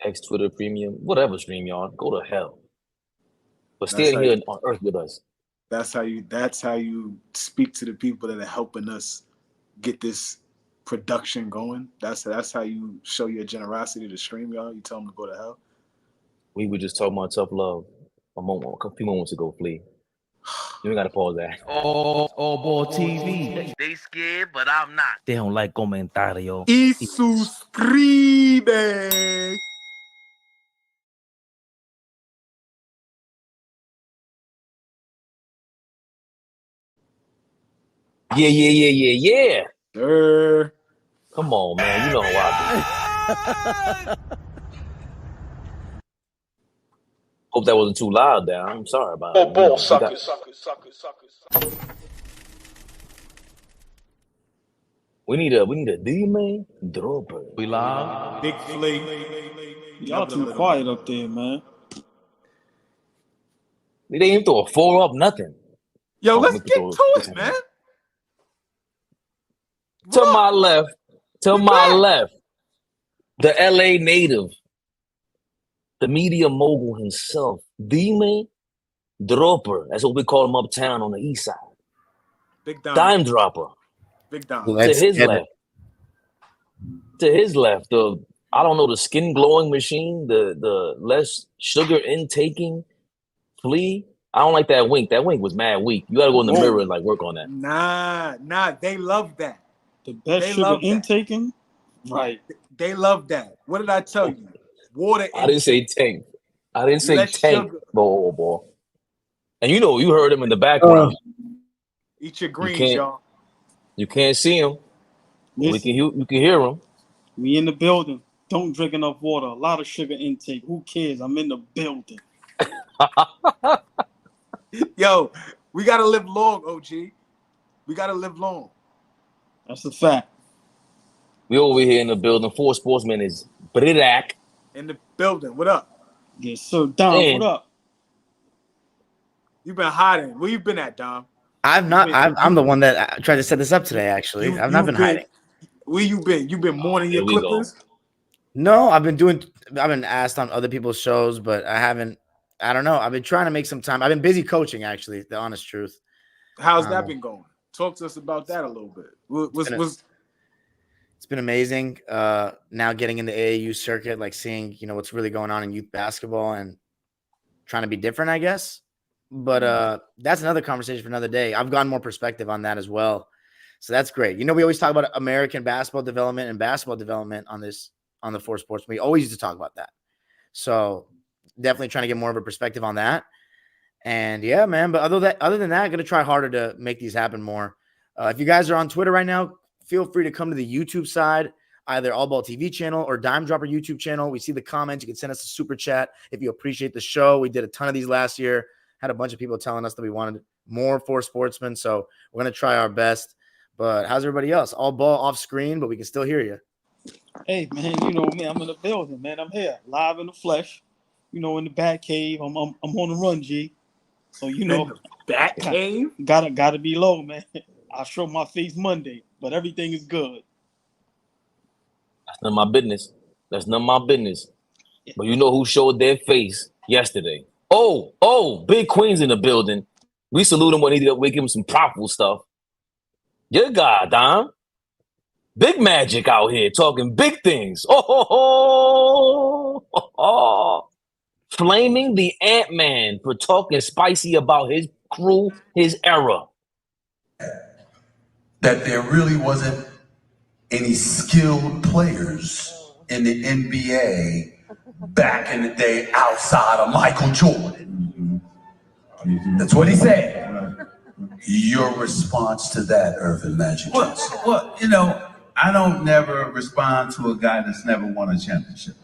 X, Twitter, Premium, whatever stream, y'all. Go to hell. But stay here on Earth with us. That's how you speak to the people that are helping us get this production going. That's how you show your generosity to stream, y'all. You tell them to go to hell. We were just talking about tough love a few moments ago, Flea. You ain't gotta pause that. All Ball TV. They scared, but I'm not. They don't like comentario. Y suscribe. Yeah. Sir. Come on, man. You know how I do. Hope that wasn't too loud there. I'm sorry about it. Ball suckers. We need a D-man dropper. We live. Big Flea. Y'all too quiet up there, man. They didn't even throw a 4-up, nothing. Yo, let's get to it, man. To my left, the LA native, the media mogul himself, D-man dropper. That's what we call him uptown on the east side. Big dime dropper. Big dime. To his left, the skin glowing machine, the less sugar intaking Flea. I don't like that wink. That wink was mad weak. You gotta go in the mirror and work on that. Nah. They love that. The best sugar intaking? Right. They love that. What did I tell you? Water intake. I didn't say tank. I didn't say tank, boy. And you heard him in the background. Eat your greens, y'all. You can't see him. You can hear him. We in the building. Don't drink enough water. A lot of sugar intake. Who cares? I'm in the building. Yo, we gotta live long, OG. We gotta live long. That's a fact. We over here in the building. 4 Sportsmen is Bridak. In the building. What up? Yes, sir. Dom, what up? You've been hiding. Where you been at, Dom? I'm the one that tried to set this up today, actually. I've not been hiding. Where you been? You been mourning your Clippers? No, I've been asked on other people's shows, but I don't know. I've been trying to make some time. I've been busy coaching, actually, the honest truth. How's that been going? Talk to us about that a little bit. It's been amazing. Now getting in the AAU circuit, seeing, what's really going on in youth basketball and trying to be different, I guess. But that's another conversation for another day. I've gotten more perspective on that as well. So that's great. We always talk about American basketball development and basketball development on the 4 Sports. We always used to talk about that. So definitely trying to get more of a perspective on that. And yeah, man. But other than that, I'm going to try harder to make these happen more. If you guys are on Twitter right now, feel free to come to the YouTube side, either All Ball TV channel or Dime Dropper YouTube channel. We see the comments. You can send us a super chat if you appreciate the show. We did a ton of these last year. Had a bunch of people telling us that we wanted more 4 Sportsmen. So we're going to try our best. But how's everybody else? All ball off screen, but we can still hear you. Hey, man, you know me. I'm in the building, man. I'm here, live in the flesh. In the bat cave. I'm on the run, G. So in the bat cave? Gotta be low, man. I'll show my face Monday, but everything is good. That's none of my business. But you know who showed their face yesterday? Oh, Big Queen's in the building. We salute him when we give him some profitable stuff. Your guy, Dom. Big Magic out here talking big things. Flaming the Ant-Man for talking spicy about his crew, his era. That there really wasn't any skilled players in the NBA back in the day outside of Michael Jordan. That's what he said. Your response to that, Irvin Magic Johnson? Well, I don't never respond to a guy that's never won a championship.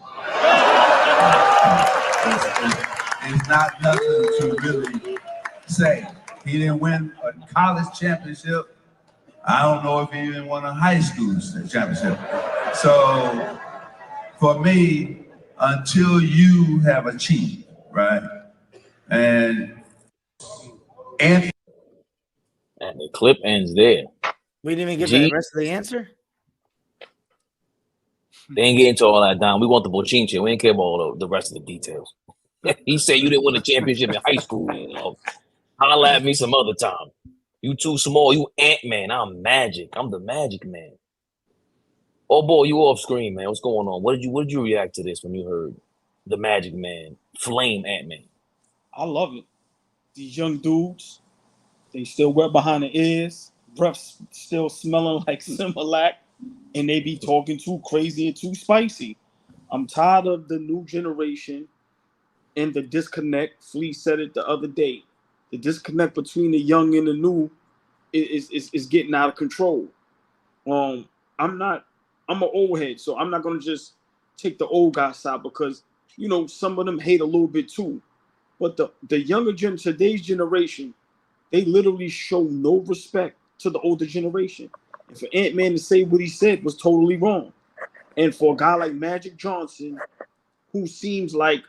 It's not nothing to really say. He didn't win a college championship. I don't know if he even won a high school championship. So for me, until you have achieved, right? And the clip ends there. We didn't even get the rest of the answer? They ain't getting into all that, Don. We want the bochinche. We ain't care about all the rest of the details. He said you didn't win a championship in high school. Holla at me some other time. You too small. You Ant-Man. I'm Magic. I'm the Magic Man. Oh boy, you off screen, man. What's going on? What did you react to this when you heard the Magic Man, Flame Ant-Man? I love it. These young dudes, they still wet behind the ears, breath still smelling like Similac, and they be talking too crazy and too spicy. I'm tired of the new generation and the disconnect. Flea said it the other day. The disconnect between the young and the new is getting out of control. I'm an old head, so I'm not gonna just take the old guy side because some of them hate a little bit too. But the younger today's generation, they literally show no respect to the older generation. And for Ant-Man to say what he said was totally wrong. And for a guy like Magic Johnson, who seems like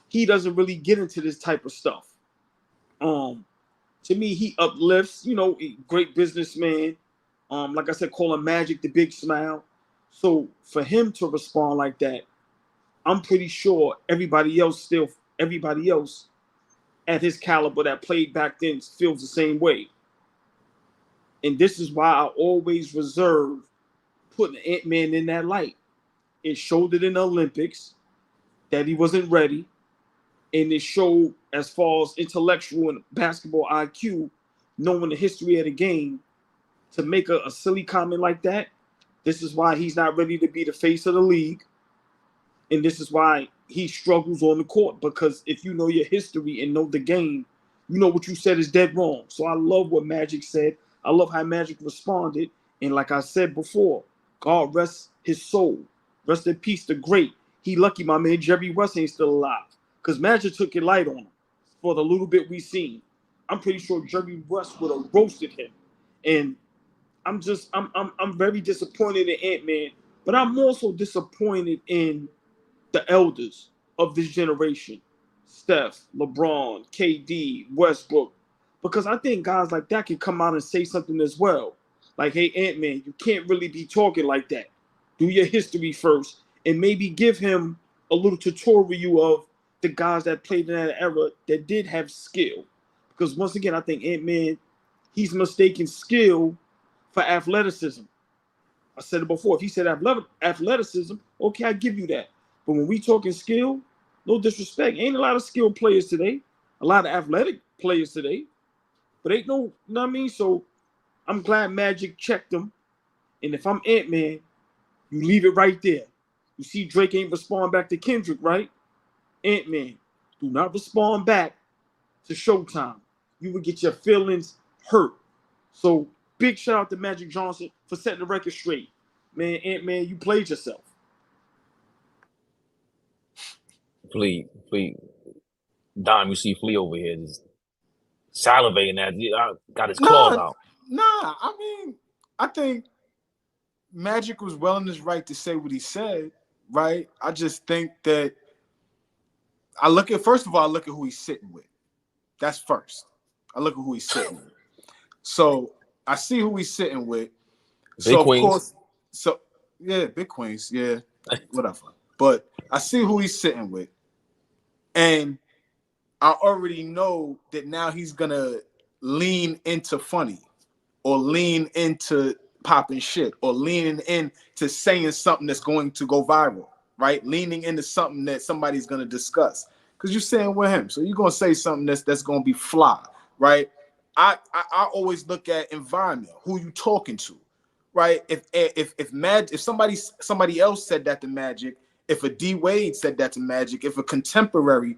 he doesn't really get into this type of stuff. To me, he uplifts, great businessman. Like I said, call him Magic the Big Smile. So for him to respond like that, I'm pretty sure everybody else at his caliber that played back then feels the same way. And this is why I always reserve putting Ant-Man in that light. It showed it in the Olympics that he wasn't ready. And it showed as far as intellectual and basketball IQ, knowing the history of the game, to make a silly comment like that. This is why he's not ready to be the face of the league. And this is why he struggles on the court, because if you know your history and know the game, you know what you said is dead wrong. So I love what Magic said. I love how Magic responded. And like I said before, God rest his soul. Rest in peace, the great. He lucky my man Jerry West ain't still alive, because Magic took it light on him for the little bit we seen. I'm pretty sure Jerry West would have roasted him. And I'm very disappointed in Ant-Man, but I'm also disappointed in the elders of this generation, Steph, LeBron, KD, Westbrook, because I think guys like that can come out and say something as well. Like, hey, Ant-Man, you can't really be talking like that. Do your history first and maybe give him a little tutorial of the guys that played in that era that did have skill. Because once again, I think Ant-Man, he's mistaken skill for athleticism. I said it before. If he said athleticism, okay, I give you that. But when we talking skill, no disrespect, ain't a lot of skilled players today. A lot of athletic players today. But ain't no, you know what I mean? So I'm glad Magic checked him. And if I'm Ant-Man, you leave it right there. You see Drake ain't respond back to Kendrick, right? Ant-Man, do not respond back to Showtime. You would get your feelings hurt. So big shout out to Magic Johnson for setting the record straight. Man, Ant-Man, you played yourself. Flea. Dom, you see Flea over here just salivating at you. Got his claws out. Nah, I mean, I think Magic was well in his right to say what he said, right? I just think that first of all, I look at who he's sitting with. That's first. I look at who he's sitting with. So I see who he's sitting with. So Queens. Of course, yeah, Big Queens, yeah, whatever. But I see who he's sitting with. And I already know that now he's gonna lean into funny, or lean into popping shit, or leaning into saying something that's going to go viral, right? Leaning into something that somebody's gonna discuss. Because you're saying with him. So you're gonna say something that's gonna be fly, right? I always look at environment, who you talking to, right? If somebody else said that to Magic, if a D Wade said that to Magic, if a contemporary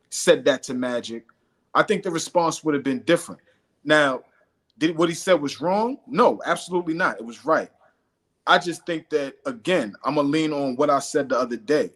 said that to Magic, I think the response would have been different. Now, did what he said was wrong? No, absolutely not. It was right. I just think that, again, I'm gonna lean on what I said the other day.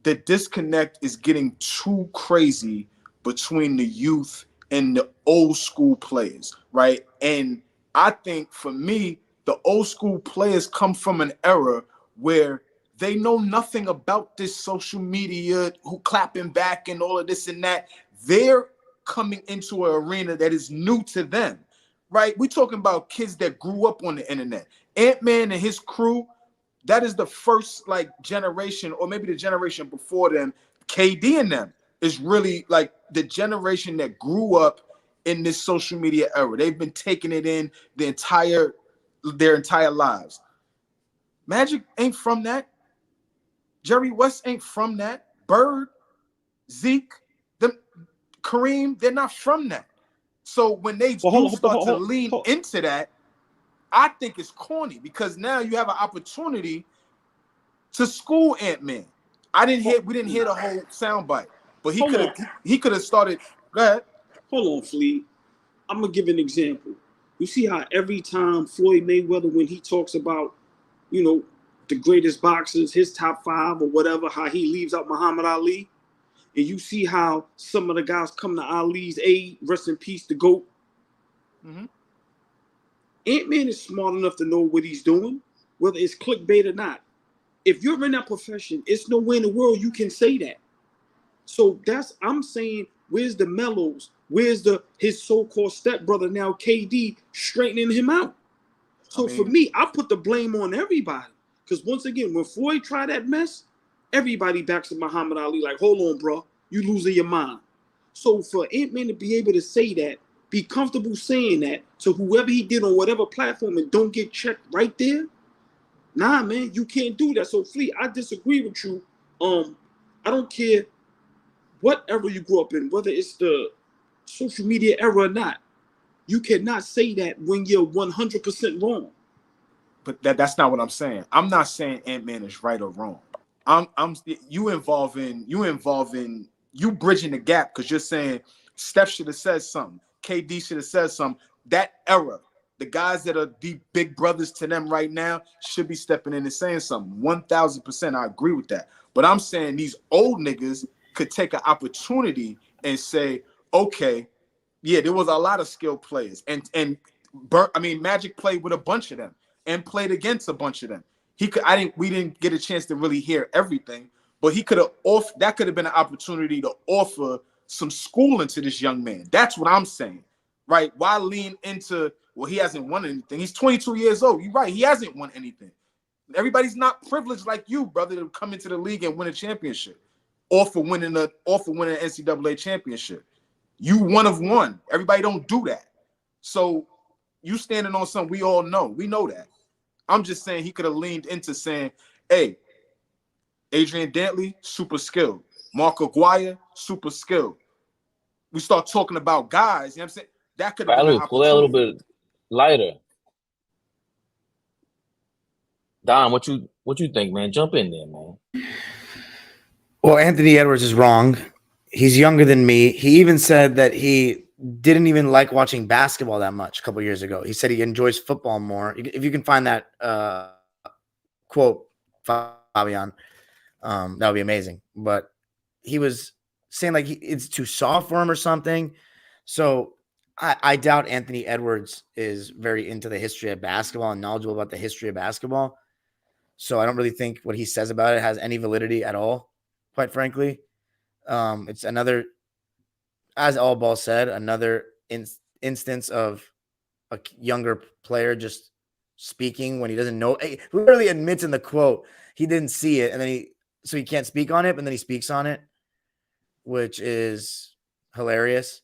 The disconnect is getting too crazy between the youth and the old school players, right? And I think for me, the old school players come from an era where they know nothing about this social media, who clapping back and all of this and that. They're coming into an arena that is new to them, right? We're talking about kids that grew up on the internet. Ant-Man and his crew, that is the first like generation, or maybe the generation before them. KD and them is really like the generation that grew up in this social media era. They've been taking it in their entire lives. Magic ain't from that. Jerry West ain't from that. Bird, Zeke, them, Kareem, they're not from that. So when they start to lean into that, I think it's corny, because now you have an opportunity to school Ant-Man. We didn't hear the whole soundbite, but he could have started. Go ahead. Hold on, Flea. I'm gonna give an example. You see how every time Floyd Mayweather, when he talks about, the greatest boxers, his top 5 or whatever, how he leaves out Muhammad Ali, and you see how some of the guys come to Ali's aid, rest in peace, the GOAT. Mm-hmm. Ant-Man is smart enough to know what he's doing, whether it's clickbait or not. If you're in that profession, it's no way in the world you can say that. So I'm saying, where's the Mellows? Where's his so-called stepbrother now, KD, straightening him out? So for me, I put the blame on everybody. Because once again, when Floyd tried that mess, everybody backs to Muhammad Ali like, hold on, bro, you losing your mind. So for Ant-Man to be able to say that, be comfortable saying that to whoever he did on whatever platform and don't get checked right there, nah, man, you can't do that. So, Flea, I disagree with you. I don't care what era you grew up in, whether it's the social media era or not. You cannot say that when you're 100% wrong. But that's not what I'm saying. I'm not saying Ant-Man is right or wrong. You bridging the gap, because you're saying Steph should have said something, KD should have said something. That era, the guys that are the big brothers to them right now should be stepping in and saying something. 1,000%, I agree with that. But I'm saying these old niggas could take an opportunity and say, okay, yeah, there was a lot of skilled players, and Magic played with a bunch of them and played against a bunch of them. We didn't get a chance to really hear everything, but that could have been an opportunity to offer some schooling to this young man. That's what I'm saying, right? Why lean into, well, he hasn't won anything. He's 22 years old. You're right. He hasn't won anything. Everybody's not privileged like you, brother, to come into the league and win a championship, or for winning an NCAA championship. You one of one. Everybody don't do that. So you standing on something we all know. We know that. I'm just saying he could have leaned into saying, hey, Adrian Dantley, super skilled. Mark Aguirre, super skilled. We start talking about guys, you know what I'm saying? That could have been an opportunity. Pull that a little bit lighter. Don, what you think, man? Jump in there, man. Well, Anthony Edwards is wrong. He's younger than me. He even said that he didn't even like watching basketball that much a couple years ago. He said he enjoys football more. If you can find that quote, Fabian, that would be amazing. But he was saying like it's too soft for him or something. So I doubt Anthony Edwards is very into the history of basketball and knowledgeable about the history of basketball. So I don't really think what he says about it has any validity at all, quite frankly. It's another, as All Ball said, another instance of a younger player just speaking when he doesn't know. He literally admits in the quote he didn't see it, and then he can't speak on it, and then he speaks on it, which is hilarious.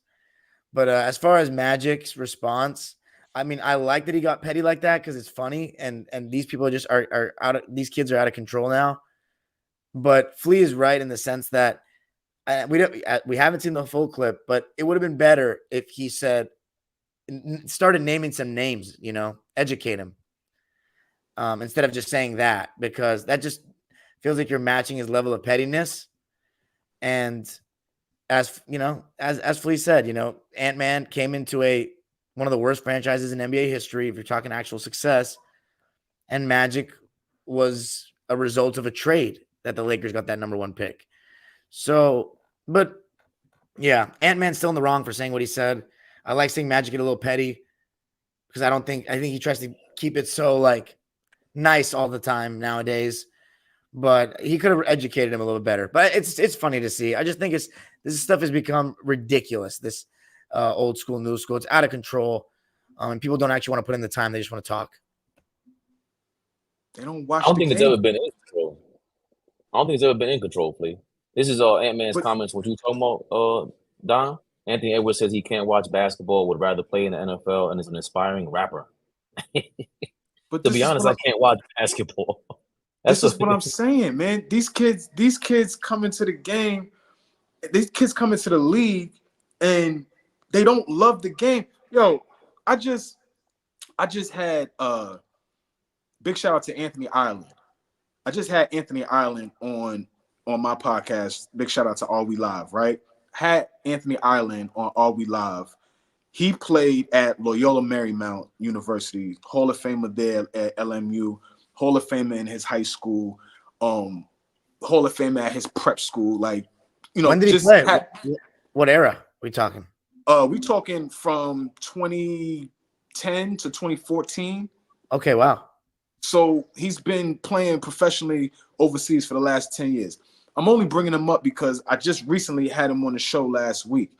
But as far as Magic's response, I mean, I like that he got petty like that because it's funny, and these people just are out of, these kids are out of control now. But Flea is right in the sense that we haven't seen the full clip, but it would have been better if he started naming some names, educate him, instead of just saying that, because that just feels like you're matching his level of pettiness. And as Flea said, Ant-Man came into one of the worst franchises in NBA history, if you're talking actual success, and Magic was a result of a trade that the Lakers got that number 1 pick. So, but yeah, Ant-Man's still in the wrong for saying what he said. I like seeing Magic get a little petty because I think he tries to keep it so like nice all the time nowadays, but he could have educated him a little better. But it's funny to see. I just think this stuff has become ridiculous. This old school, new school, it's out of control. And people don't actually want to put in the time. They just want to talk. They don't I watch don't the think it's game. ever been in control. I don't think it's ever been in control, please. This is Ant-Man's But comments. What you talking about, Don? Anthony Edwards says he can't watch basketball, would rather play in the NFL, and is an aspiring rapper. but To this be is honest, what I I'm can't watch basketball. That's this a, is what I'm saying, man. These kids come into the game, these kids come into the league, and they don't love the game. Yo, I just had big shout out to Anthony Ireland. I just had Anthony Ireland on my podcast. Big shout out to All We Live, right? Had Anthony Ireland on All We Live. He played at Loyola Marymount University, Hall of Famer there at LMU, Hall of Famer in his high school, Hall of Famer at his prep school. Like, When did he just play? What era are we talking? We talking from 2010 to 2014. Okay, wow. So he's been playing professionally overseas for the last 10 years. I'm only bringing him up because I just recently had him on the show last week.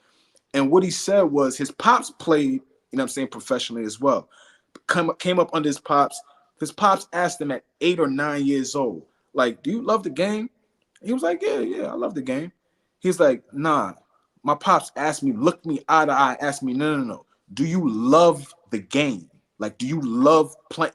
And what he said was his pops played, professionally as well. Came up under his pops. His pops asked him at 8 or 9 years old, like, do you love the game? He was like, yeah, I love the game. He's like, nah. My pops asked me, looked me eye to eye, asked me, no. Do you love the game? Like, do you love playing?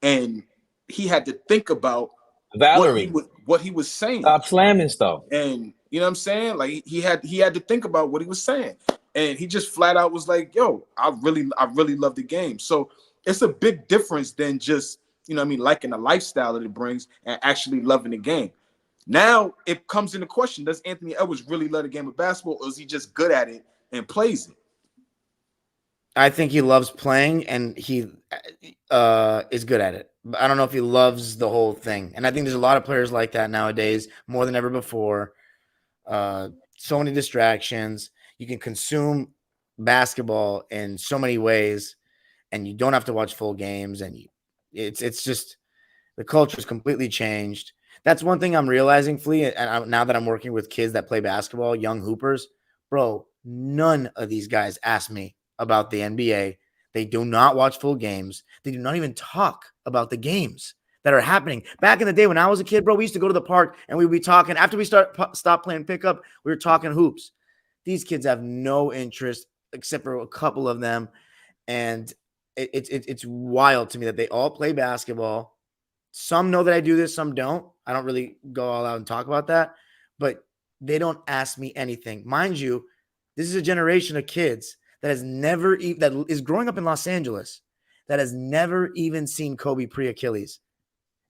And he had to think about Valerie, what he was saying. stop slamming stuff. And you know what I'm saying? Like he had to think about what he was saying. And he just flat out was like, yo, I really love the game. So it's a big difference than just, liking the lifestyle that it brings and actually loving the game. Now it comes into question, does Anthony Edwards really love the game of basketball, or is he just good at it and plays it? I think he loves playing, and he is good at it. I don't know if he loves the whole thing. And I think there's a lot of players like that nowadays, more than ever before. So many distractions. You can consume basketball in so many ways, and you don't have to watch full games. And it's just the culture has completely changed. That's one thing I'm realizing, Flea, and now that I'm working with kids that play basketball, young hoopers, bro, none of these guys ask me about the NBA. They do not watch full games. They do not even talk about the games that are happening. Back in the day when I was a kid, bro, we used to go to the park and we'd be talking. After we stopped playing pickup, we were talking hoops. These kids have no interest except for a couple of them. And it's wild to me that they all play basketball. Some know that I do this, some don't. I don't really go all out and talk about that, but they don't ask me anything. Mind you, this is a generation of kids that is growing up in Los Angeles that has never even seen Kobe pre-Achilles.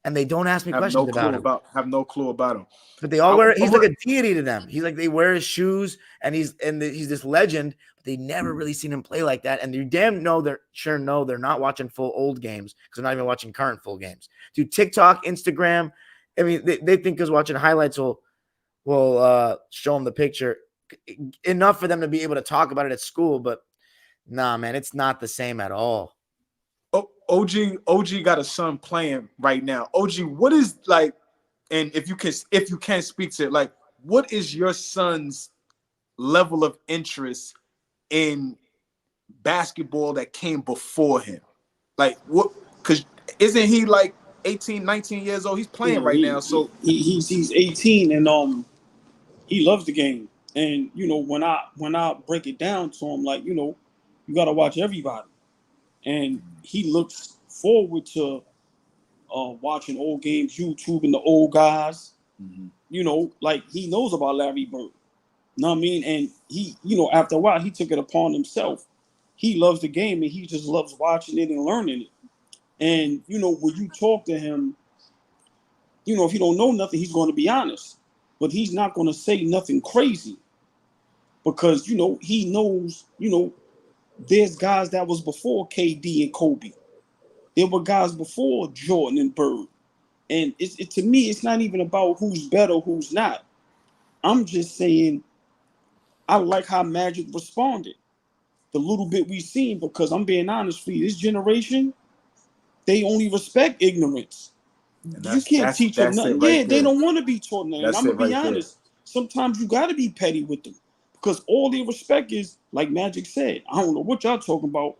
And they don't ask me questions about him. Have no clue about him. But they all he's like a deity to them. He's like, they wear his shoes and he's this legend, but they never really seen him play like that. And you they're not watching full old games because they're not even watching current full games. Dude, TikTok, Instagram, I mean, they think because watching highlights will show them the picture enough for them to be able to talk about it at school. But nah, man, it's not the same at all. OG got a son playing right now. OG, what is like, and if you can speak to it, like, what is your son's level of interest in basketball that came before him? Like, what? Because isn't he like 18, 19 years old? He's playing now. So he's 18 and he loves the game. And when I break it down to him, like, you got to watch everybody. And he looks forward to watching old games, YouTube and the old guys. Mm-hmm. Like he knows about Larry Bird. Know what I mean? And he, after a while, he took it upon himself. He loves the game and he just loves watching it and learning it. And, when you talk to him, if he don't know nothing, he's going to be honest. But he's not going to say nothing crazy because, he knows, there's guys that was before KD and Kobe. There were guys before Jordan and Bird. And to me, it's not even about who's better, who's not. I'm just saying I like how Magic responded. The little bit we seen, because I'm being honest with you, this generation, they only respect ignorance. You can't teach them nothing. They don't want to be taught nothing. I'm going to be honest. Sometimes you got to be petty with them. Because all they respect is, like Magic said, I don't know what y'all talking about,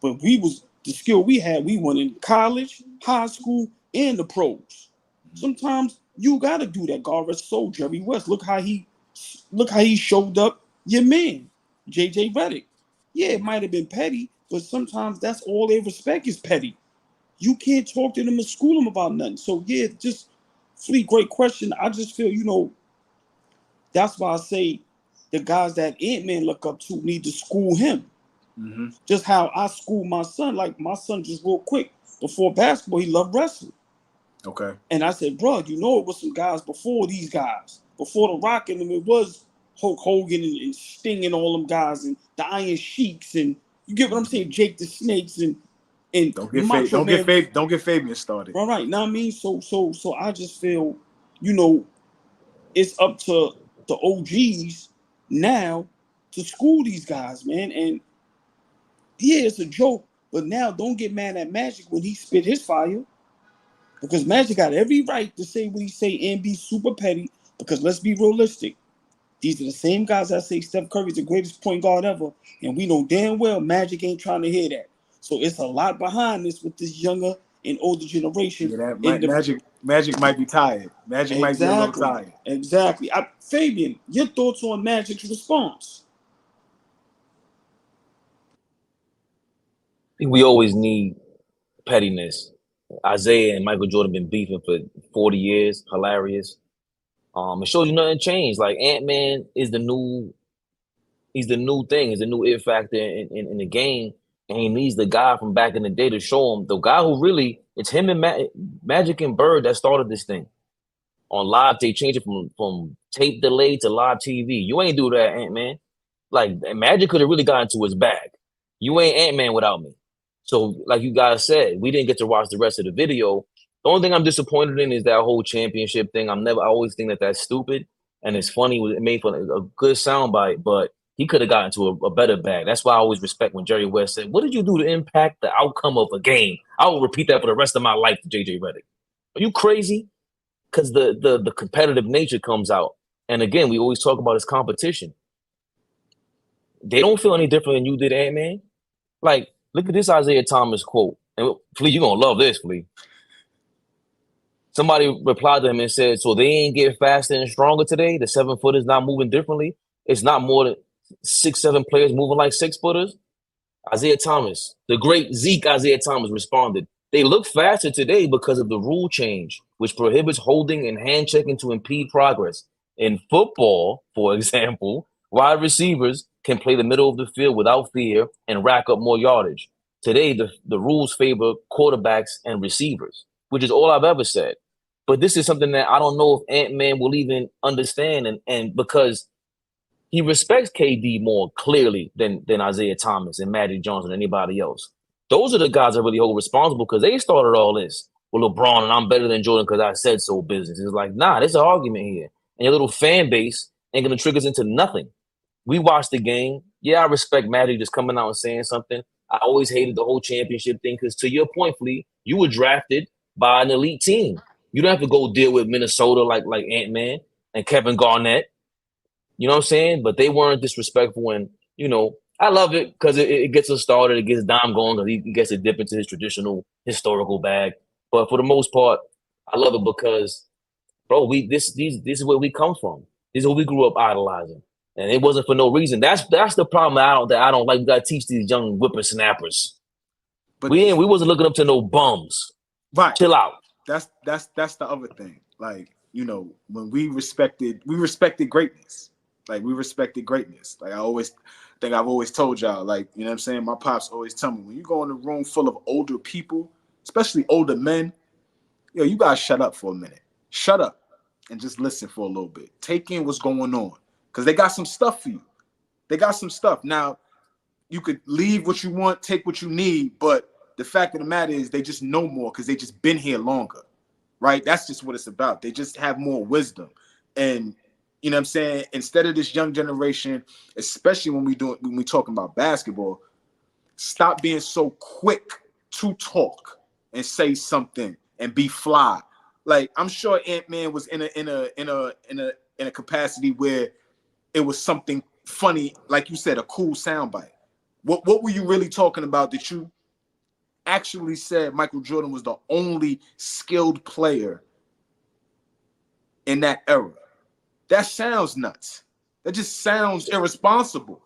but the skill we had, we went in college, high school, and the pros. Sometimes you gotta do that. God rest soul, Jerry West. Look how he showed up. Your man, JJ Redick. Yeah, it might have been petty, but sometimes that's all they respect is petty. You can't talk to them and school them about nothing. So yeah, just Fleet, great question. I just feel, that's why I say the guys that Ant-Man look up to need to school him. Mm-hmm. Just how I school my son. Like my son, just real quick, before basketball, he loved wrestling. Okay. And I said, bro, it was some guys before these guys. Before The Rock and them, it was Hulk Hogan and Sting and all them guys and the Iron Sheiks and you get what I'm saying, Jake the Snakes and don't get Macho Man. don't get Fabian started. Right. Know what I mean? So I just feel, it's up to the OGs now to school these guys, man. And yeah, it's a joke, but now don't get mad at Magic when he spit his fire. Because Magic got every right to say what he say and be super petty. Because let's be realistic. These are the same guys that say Steph Curry's the greatest point guard ever. And we know damn well Magic ain't trying to hear that. So it's a lot behind this with this younger and older generation. Yeah, Magic might be tired. Magic might be a little tired. Exactly. Fabian, your thoughts on Magic's response? I think we always need pettiness. Isaiah and Michael Jordan been beefing for 40 years. Hilarious. It shows you nothing changed. Like Ant-Man is the new thing. He's the new it factor in the game. And he needs the guy from back in the day to show him. The guy who really, it's him and Magic and Bird that started this thing. On live, they changed it from tape delay to live TV. You ain't do that, Ant-Man. Like, Magic could have really got into his bag. You ain't Ant-Man without me. So, like you guys said, we didn't get to watch the rest of the video. The only thing I'm disappointed in is that whole championship thing. I always think that that's stupid. And it's funny. It made for a good soundbite, but he could have gotten to a better bag. That's why I always respect when Jerry West said, what did you do to impact the outcome of a game? I will repeat that for the rest of my life to JJ Redick. Are you crazy? Because the competitive nature comes out. And again, we always talk about his competition. They don't feel any different than you did, Ant-Man. Like, look at this Isaiah Thomas quote. And Flea, you're going to love this, Flea. Somebody replied to him and said, so they ain't get faster and stronger today? The 7-footers not moving differently? It's not more than 6-7 players moving like 6-footers? Isaiah Thomas, the great Zeke Isaiah Thomas responded, they look faster today because of the rule change, which prohibits holding and hand checking to impede progress. In football, for example, wide receivers can play the middle of the field without fear and rack up more yardage. Today, the rules favor quarterbacks and receivers, which is all I've ever said. But this is something that I don't know if Ant-Man will even understand, and because he respects KD more clearly than Isaiah Thomas and Magic Johnson and anybody else. Those are the guys that really hold responsible because they started all this with LeBron and I'm better than Jordan because I said so business. It's like, nah, there's an argument here. And your little fan base ain't going to trick us into nothing. We watched the game. Yeah, I respect Magic just coming out and saying something. I always hated the whole championship thing because to your point, Flea, you were drafted by an elite team. You don't have to go deal with Minnesota like Ant-Man and Kevin Garnett. You know what I'm saying? But they weren't disrespectful. And, I love it because it gets us started. It gets Dom going because he gets to dip into his traditional historical bag. But for the most part, I love it because, bro, this is where we come from. This is what we grew up idolizing. And it wasn't for no reason. That's the problem that I don't like. We got to teach these young whippersnappers. But we wasn't looking up to no bums. Right. Chill out. That's the other thing. Like, when we respected greatness. Like, we respected greatness. Like, I've always told y'all, like, you know what I'm saying? My pops always tell me, when you go in a room full of older people, especially older men, you guys shut up for a minute. Shut up and just listen for a little bit. Take in what's going on. Because they got some stuff for you. They got some stuff. Now, you could leave what you want, take what you need, but the fact of the matter is they just know more because they just been here longer, right? That's just what it's about. They just have more wisdom. And, you know what I'm saying? Instead of this young generation, especially when we talking about basketball, stop being so quick to talk and say something and be fly. Like, I'm sure Ant-Man was in a capacity where it was something funny, like you said, a cool soundbite. What were you really talking about that you actually said Michael Jordan was the only skilled player in that era. That sounds nuts. That just sounds irresponsible.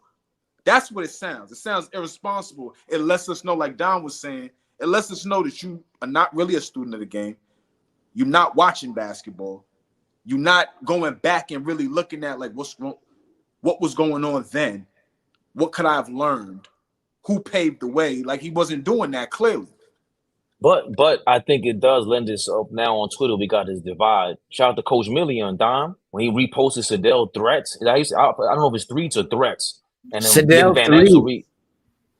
That's what it sounds. It sounds irresponsible. It lets us know, like Don was saying, it lets us know that you are not really a student of the game. You're not watching basketball. You're not going back and really looking at like what was going on then. What could I have learned? Who paved the way? Like he wasn't doing that clearly. But I think it does lend itself now on Twitter. We got this divide. Shout out to Coach Millie on Dom when he reposted Sedell threats. I don't know if it's threats or threats. And then Nick Sedell Van three.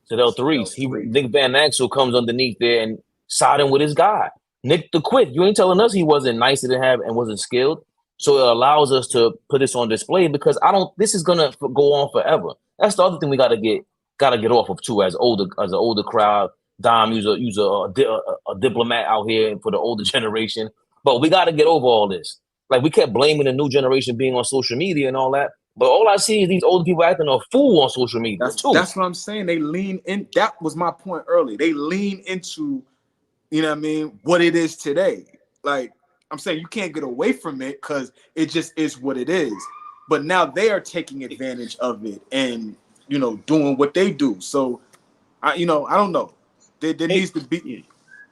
Axel Sedell threes. Nick Van Axel comes underneath there and siding with his guy. Nick the Quick. You ain't telling us he wasn't nice to have and wasn't skilled. So it allows us to put this on display because this is gonna go on forever. That's the other thing we gotta get off of too as an older crowd. Dom, use a diplomat out here for the older generation. But we gotta get over all this. Like we kept blaming the new generation being on social media and all that. But all I see is these older people acting a fool on social media too. That's what I'm saying. They lean in. That was my point earlier. They lean into, you know what I mean, what it is today. Like I'm saying, you can't get away from it because it just is what it is. But now they are taking advantage of it and, you know, doing what they do. So, I don't know. There needs to be. Yeah.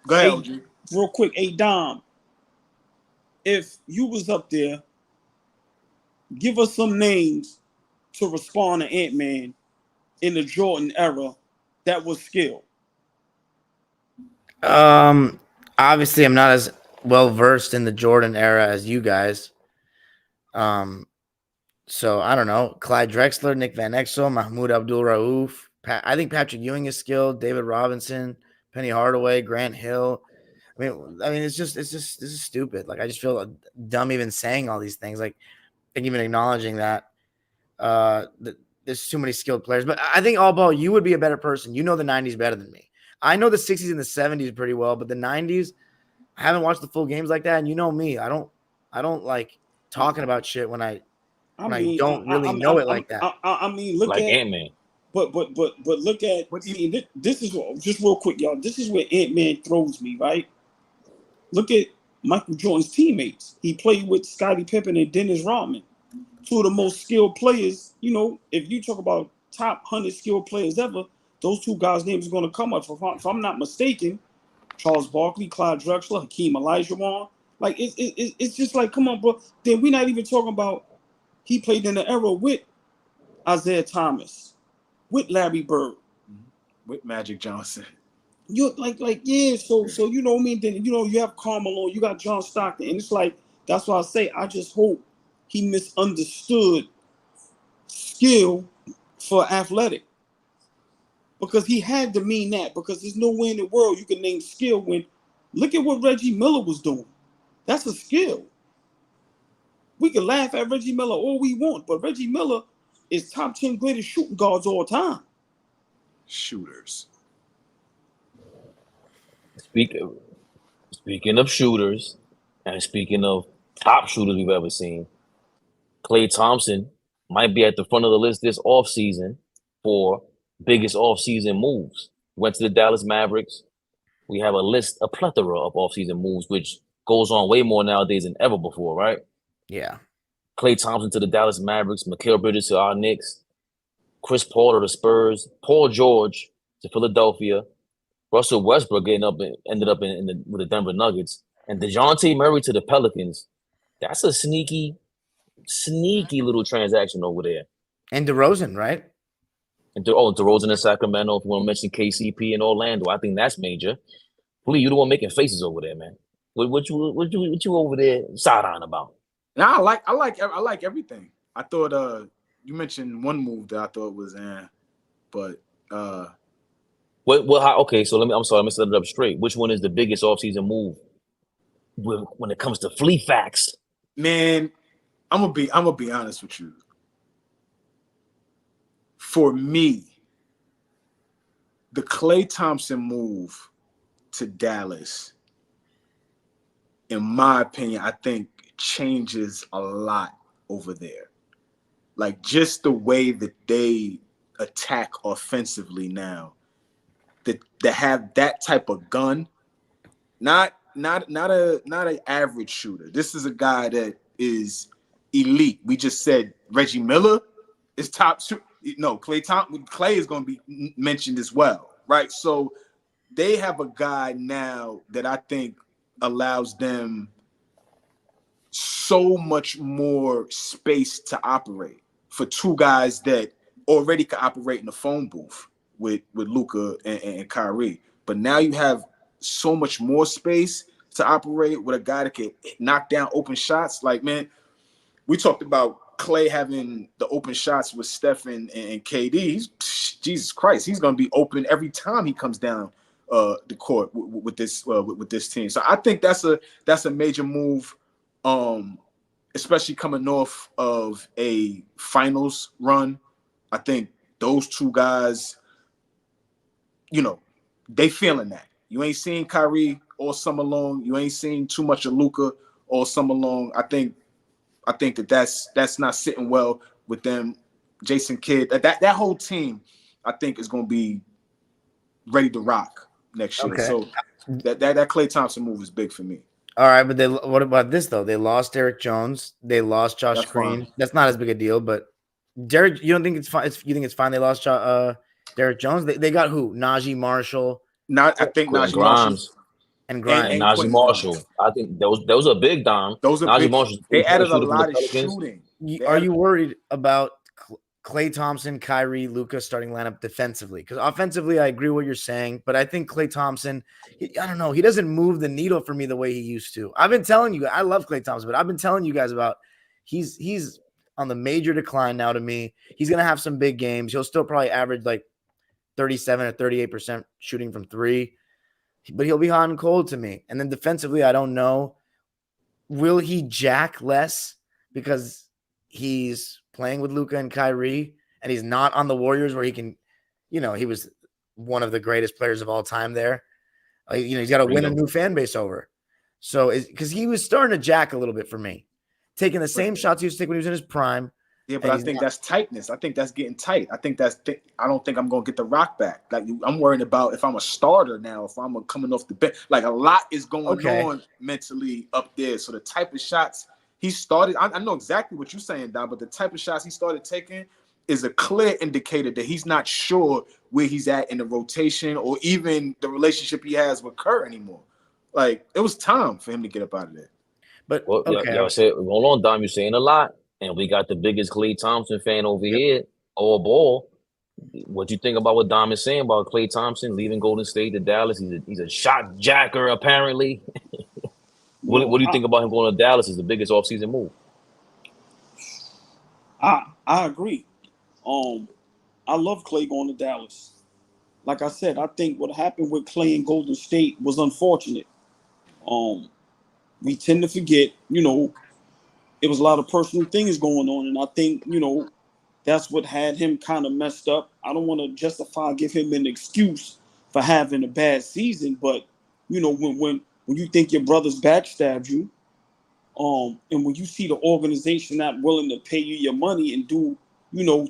Go ahead, OG. Real quick, hey Dom, if you was up there, give us some names to respond to Ant-Man in the Jordan era that was skilled. Obviously, I'm not as well versed in the Jordan era as you guys. So I don't know. Clyde Drexler, Nick Van Exel, Mahmoud Abdul-Rauf. I think Patrick Ewing is skilled. David Robinson, Penny Hardaway, Grant Hill. I mean, it's just this is stupid. Like I just feel dumb even saying all these things. Like and even acknowledging that there's too many skilled players. But I think all ball, you would be a better person. You know the 90s better than me. I know the 60s and the 70s pretty well, but the 90s, I haven't watched the full games like that. And you know me, I don't like talking about shit when I don't really know it like that. I mean, look like at Ant-Man. But look at this is just real quick, y'all. This is where Ant-Man throws me, right? Look at Michael Jordan's teammates. He played with Scottie Pippen and Dennis Rodman, two of the most skilled players. You know, if you talk about top 100 skilled players ever, those two guys' names are going to come up. If I'm not mistaken, Charles Barkley, Clyde Drexler, Hakeem Olajuwon. Like it's just like, come on, bro. Then we're not even talking about he played in the era with Isaiah Thomas, with Larry Bird, with Magic Johnson. You're like yeah. So you know what I mean. Then you have Carmelo, you got John Stockton, and it's like that's why I say I just hope he misunderstood skill for athletic, because he had to mean that, because there's no way in the world you can name skill when look at what Reggie Miller was doing. That's a skill. We can laugh at Reggie Miller all we want, but Reggie Miller is top 10 greatest shooting guards all time. Shooters. Speaking of shooters, and speaking of top shooters we've ever seen, Klay Thompson might be at the front of the list this offseason for biggest offseason moves. Went to the Dallas Mavericks. We have a plethora of offseason moves, which goes on way more nowadays than ever before, right? Yeah. Klay Thompson to the Dallas Mavericks, Mikal Bridges to our Knicks, Chris Paul to the Spurs, Paul George to Philadelphia, Russell Westbrook ended up with the Denver Nuggets, and Dejounte Murray to the Pelicans. That's a sneaky little transaction over there. And DeRozan, right? And DeRozan in Sacramento. If you want to mention KCP in Orlando, I think that's major. Please, you the one making faces over there, man. What you over there side-eyeing about? Now I like everything. I thought you mentioned one move that I thought was but okay, so let me set it up straight. Which one is the biggest offseason move when it comes to flea facts? Man, I'm gonna be honest with you. For me, the Klay Thompson move to Dallas, in my opinion, I think changes a lot over there. Like just the way that they attack offensively now. that have that type of gun. Not an average shooter. This is a guy that is elite. We just said Reggie Miller is top two. No, Klay is going to be mentioned as well, right? So they have a guy now that I think allows them so much more space to operate for two guys that already can operate in the phone booth with Luka and Kyrie. But now you have so much more space to operate with a guy that can knock down open shots. Like, man, we talked about Klay having the open shots with Steph and KD. Jesus Christ, he's going to be open every time he comes down the court with this team. So I think that's a major move, especially coming off of a finals run. I think those two guys, they feeling that. You ain't seen Kyrie all summer long. You ain't seen too much of Luka all summer long. I think that's not sitting well with them. Jason Kidd, that whole team, I think, is going to be ready to rock next year. Okay. So that Klay Thompson move is big for me. All right, but what about this though? They lost Derek Jones. They lost Josh Green. That's not as big a deal, but Derek, you don't think it's fine? You think it's fine? They lost Derek Jones. They got who? Najee Marshall. I think Najee Grimes and Grimes and Najee Marshall. I think those are big, Dom. Those are Najee big. Marshall. They added a lot of shooting. Are you worried about Klay Thompson, Kyrie, Luka starting lineup defensively? Because offensively, I agree with what you're saying, but I think Klay Thompson, I don't know, he doesn't move the needle for me the way he used to. I've been telling you, I love Klay Thompson, but I've been telling you guys about he's on the major decline now to me. He's going to have some big games. He'll still probably average like 37 or 38% shooting from three, but he'll be hot and cold to me. And then defensively, I don't know. Will he jack less because he's playing with Luka and Kyrie and he's not on the Warriors where he can, he was one of the greatest players of all time there. He's got to win a new fan base over. So because he was starting to jack a little bit for me, taking the same shots he used to take when he was in his prime. Yeah, but I think that's tightness. I think that's getting tight. I don't think I'm going to get the rock back. Like, I'm worrying about if I'm a starter now, if I'm coming off the bench. Like, a lot is going on mentally up there. So the type of shots he started, I know exactly what you're saying, Don, but the type of shots he started taking is a clear indicator that he's not sure where he's at in the rotation or even the relationship he has with Kerr anymore. Like, it was time for him to get up out of there. But y'all said, hold on, Dom, you're saying a lot. And we got the biggest Klay Thompson fan over here, all ball. What you think about what Dom is saying about Klay Thompson leaving Golden State to Dallas? He's a shot jacker, apparently. What do you think about him going to Dallas as the biggest offseason move? I agree. I love Klay going to Dallas. Like I said, I think what happened with Klay and Golden State was unfortunate. We tend to forget, it was a lot of personal things going on. And I think, that's what had him kind of messed up. I don't want to give him an excuse for having a bad season. But, when you think your brothers backstabbed you, and when you see the organization not willing to pay you your money and do,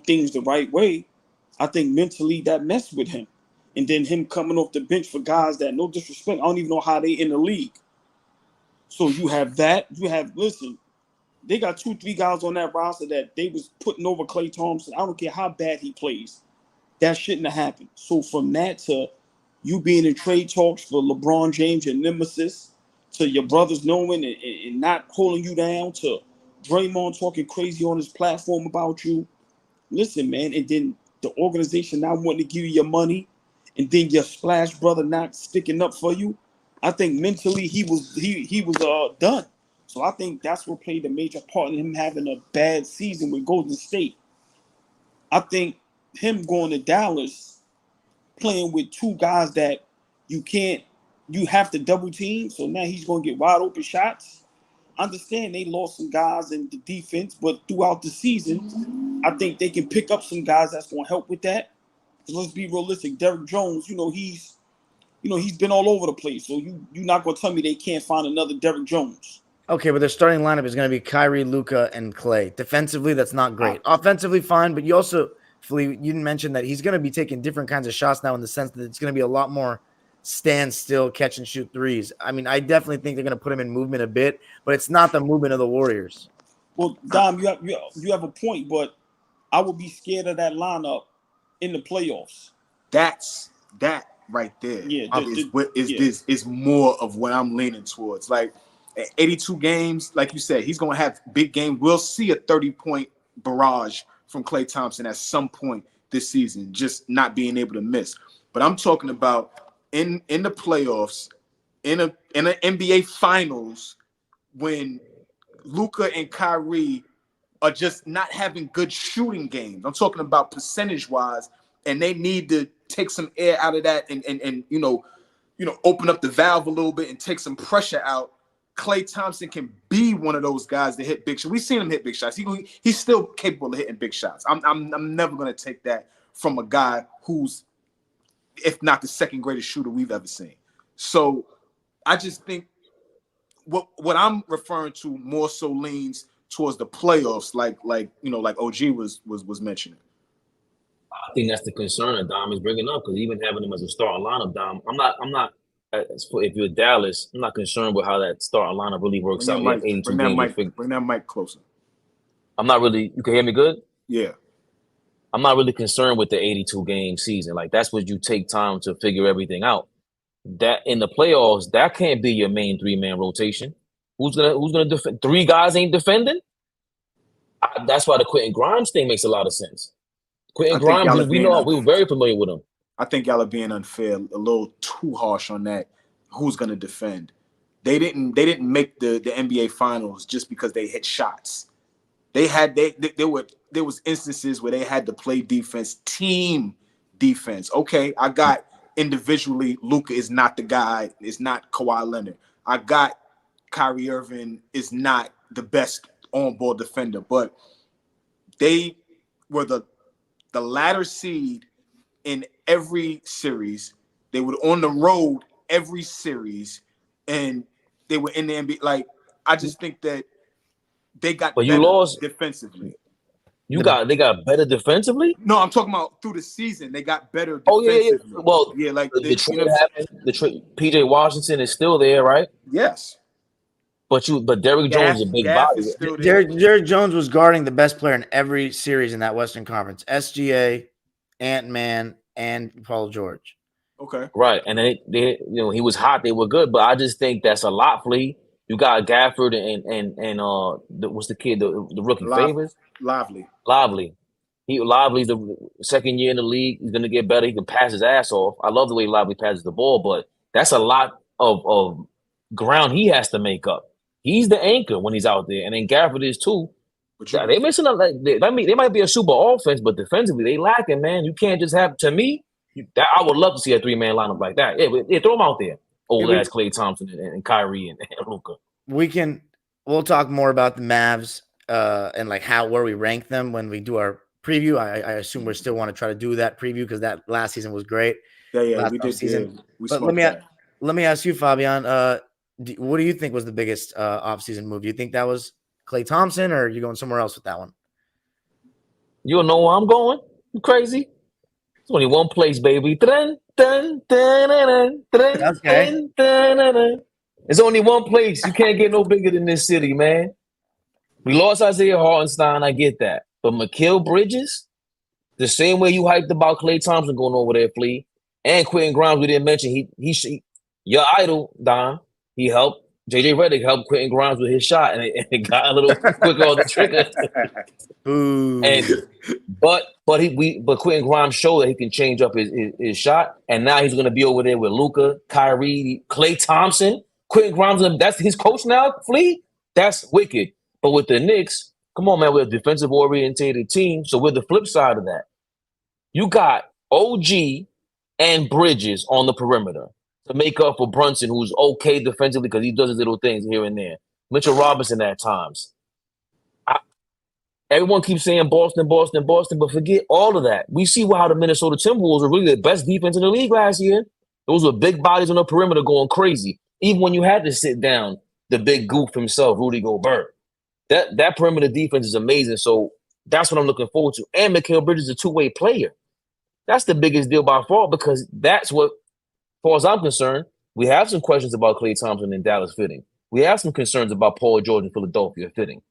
things the right way, I think mentally that messed with him. And then him coming off the bench for guys that, no disrespect, I don't even know how they in the league. So you have that. Listen, they got 2-3 guys on that roster that they was putting over Klay Thompson. I don't care how bad he plays. That shouldn't have happened. So from that to you being in trade talks for LeBron James, your nemesis, to your brothers knowing and not holding you down, to Draymond talking crazy on his platform about you. Listen, man, and then the organization not wanting to give you your money, and then your splash brother not sticking up for you. I think mentally he was done. So I think that's what played a major part in him having a bad season with Golden State. I think him going to Dallas, playing with two guys that you have to double team. So now he's going to get wide open shots. I understand they lost some guys in the defense, but throughout the season, I think they can pick up some guys that's going to help with that. Let's be realistic. Derek Jones, he's been all over the place. So you're not going to tell me they can't find another Derek Jones. Okay, but their starting lineup is going to be Kyrie, Luka, and Klay. Defensively, that's not great. Offensively, fine, but you also Flea, you didn't mention that he's going to be taking different kinds of shots now in the sense that it's going to be a lot more stand still, catch and shoot threes. I mean, I definitely think they're going to put him in movement a bit, but it's not the movement of the Warriors. Well, Dom, you have a point, but I would be scared of that lineup in the playoffs. That's that right there. Yeah, is more of what I'm leaning towards. Like at 82 games, like you said, he's gonna have big game. We'll see a 30-point barrage from Klay Thompson at some point this season, just not being able to miss. But I'm talking about in the playoffs, in an NBA Finals, when Luka and Kyrie are just not having good shooting games. I'm talking about percentage-wise, and they need to take some air out of that and open up the valve a little bit and take some pressure out. Klay Thompson can be one of those guys that hit big shots. We've seen him hit big shots. He's still capable of hitting big shots. I'm never going to take that from a guy who's, if not the second greatest shooter we've ever seen. So I just think what I'm referring to more so leans towards the playoffs, like OG was mentioning. I think that's the concern that Dom is bringing up, because even having him as a starting lineup, Dom, I'm not. If you're Dallas, I'm not concerned with how that starting lineup really works out. Bring that mic closer. I'm not really. You can hear me good? Yeah. I'm not really concerned with the 82 game season. Like, that's what you take time to figure everything out. That in the playoffs, that can't be your main 3-man rotation. Who's gonna defend? 3 guys ain't defending. That's why the Quentin Grimes thing makes a lot of sense. Quentin Grimes, we were very familiar with him. I think y'all are being unfair, a little too harsh on that. Who's gonna defend? They didn't make the NBA Finals just because they hit shots. There was instances where they had to play defense, team defense. Okay, I got individually, Luka is not the guy, is not Kawhi Leonard. I got Kyrie Irving is not the best on-ball defender, but they were the latter seed in every series. They were on the road every series, and they were in the NBA. Like, I just think that they got better defensively. They got better defensively? No, I'm talking about through the season. They got better defensively. Yeah. Well, yeah, like the trade happened. The trade. PJ Washington is still there, right? Yes. But Derrick Jones is a big body. Derrick Jones was guarding the best player in every series in that Western Conference: SGA, Ant-Man, and Paul George. Okay. Right, and they he was hot. They were good, but I just think that's a lot, Flea. You got Gafford and what's the kid, the rookie Favors? Lively. Lively's the second year in the league. He's gonna get better. He can pass his ass off. I love the way Lively passes the ball, but that's a lot of ground he has to make up. He's the anchor when he's out there, and then Gafford is too. They missing up. They might be a super offense, but defensively they lacking, man. You can't just have. To me, I would love to see a 3-man lineup like that. Yeah, throw them out there. Old ass Klay Thompson and Kyrie and Luka. We'll talk more about the Mavs and like where we rank them when we do our preview. I assume we still want to try to do that preview because that last season was great. Yeah, we did. Season. But let me ask you, Fabian. What do you think was the biggest offseason move? Do you think that was Klay Thompson, or are you going somewhere else with that one? You don't know where I'm going? You crazy? It's only one place, baby. Okay. It's only one place. You can't get no bigger than this city, man. We lost Isaiah Hartenstein. I get that. But Mikal Bridges, the same way you hyped about Klay Thompson going over there, Flea, and Quentin Grimes, we didn't mention, he your idol, Don, he helped. JJ Redick helped Quentin Grimes with his shot, and it got a little quicker on the trigger. But Quentin Grimes showed that he can change up his shot, and now he's going to be over there with Luka, Kyrie, Klay Thompson, Quentin Grimes. That's his coach now, Flea. That's wicked. But with the Knicks, come on, man, we're a defensive orientated team, so we're the flip side of that. You got OG and Bridges on the perimeter to make up for Brunson, who's okay defensively because he does his little things here and there. Mitchell Robinson at times. Everyone keeps saying Boston, but forget all of that. We see how the Minnesota Timberwolves were really the best defense in the league last year. Those were big bodies on the perimeter going crazy. Even when you had to sit down the big goof himself, Rudy Gobert. That perimeter defense is amazing. So That's what I'm looking forward to. And Mikal Bridges is a two-way player. That's the biggest deal by far because that's what, as far as I'm concerned, we have some questions about Klay Thompson in Dallas fitting. We have some concerns about Paul George in Philadelphia fitting.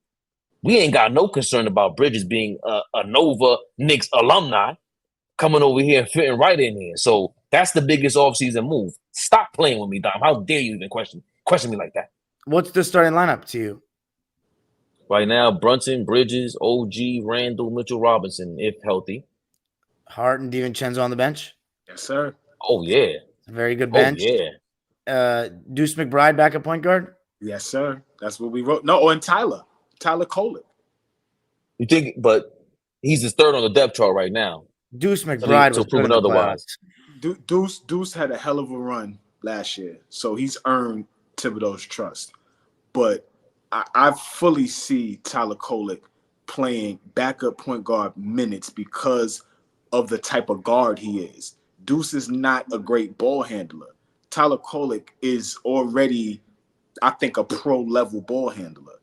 We ain't got no concern about Bridges being a Nova Knicks alumni coming over here and fitting right in here. So that's the biggest offseason move. Stop playing with me, Dom. How dare you even question me like that? What's the starting lineup to you? Right now, Brunson, Bridges, OG, Randall, Mitchell Robinson, if healthy. Hart and DiVincenzo on the bench. Yes, sir. Oh, yeah. A very good bench. Oh, yeah. Deuce McBride back at point guard. Yes, sir. That's what we wrote. No, and Tyler Kolek. You think, but he's the third on the depth chart right now. Deuce McBride was proven otherwise. Deuce had a hell of a run last year, so he's earned Thibodeau's trust. But I fully see Tyler Kolek playing backup point guard minutes because of the type of guard he is. Deuce is not a great ball handler. Tyler Kolek is already, I think, a pro-level ball handler.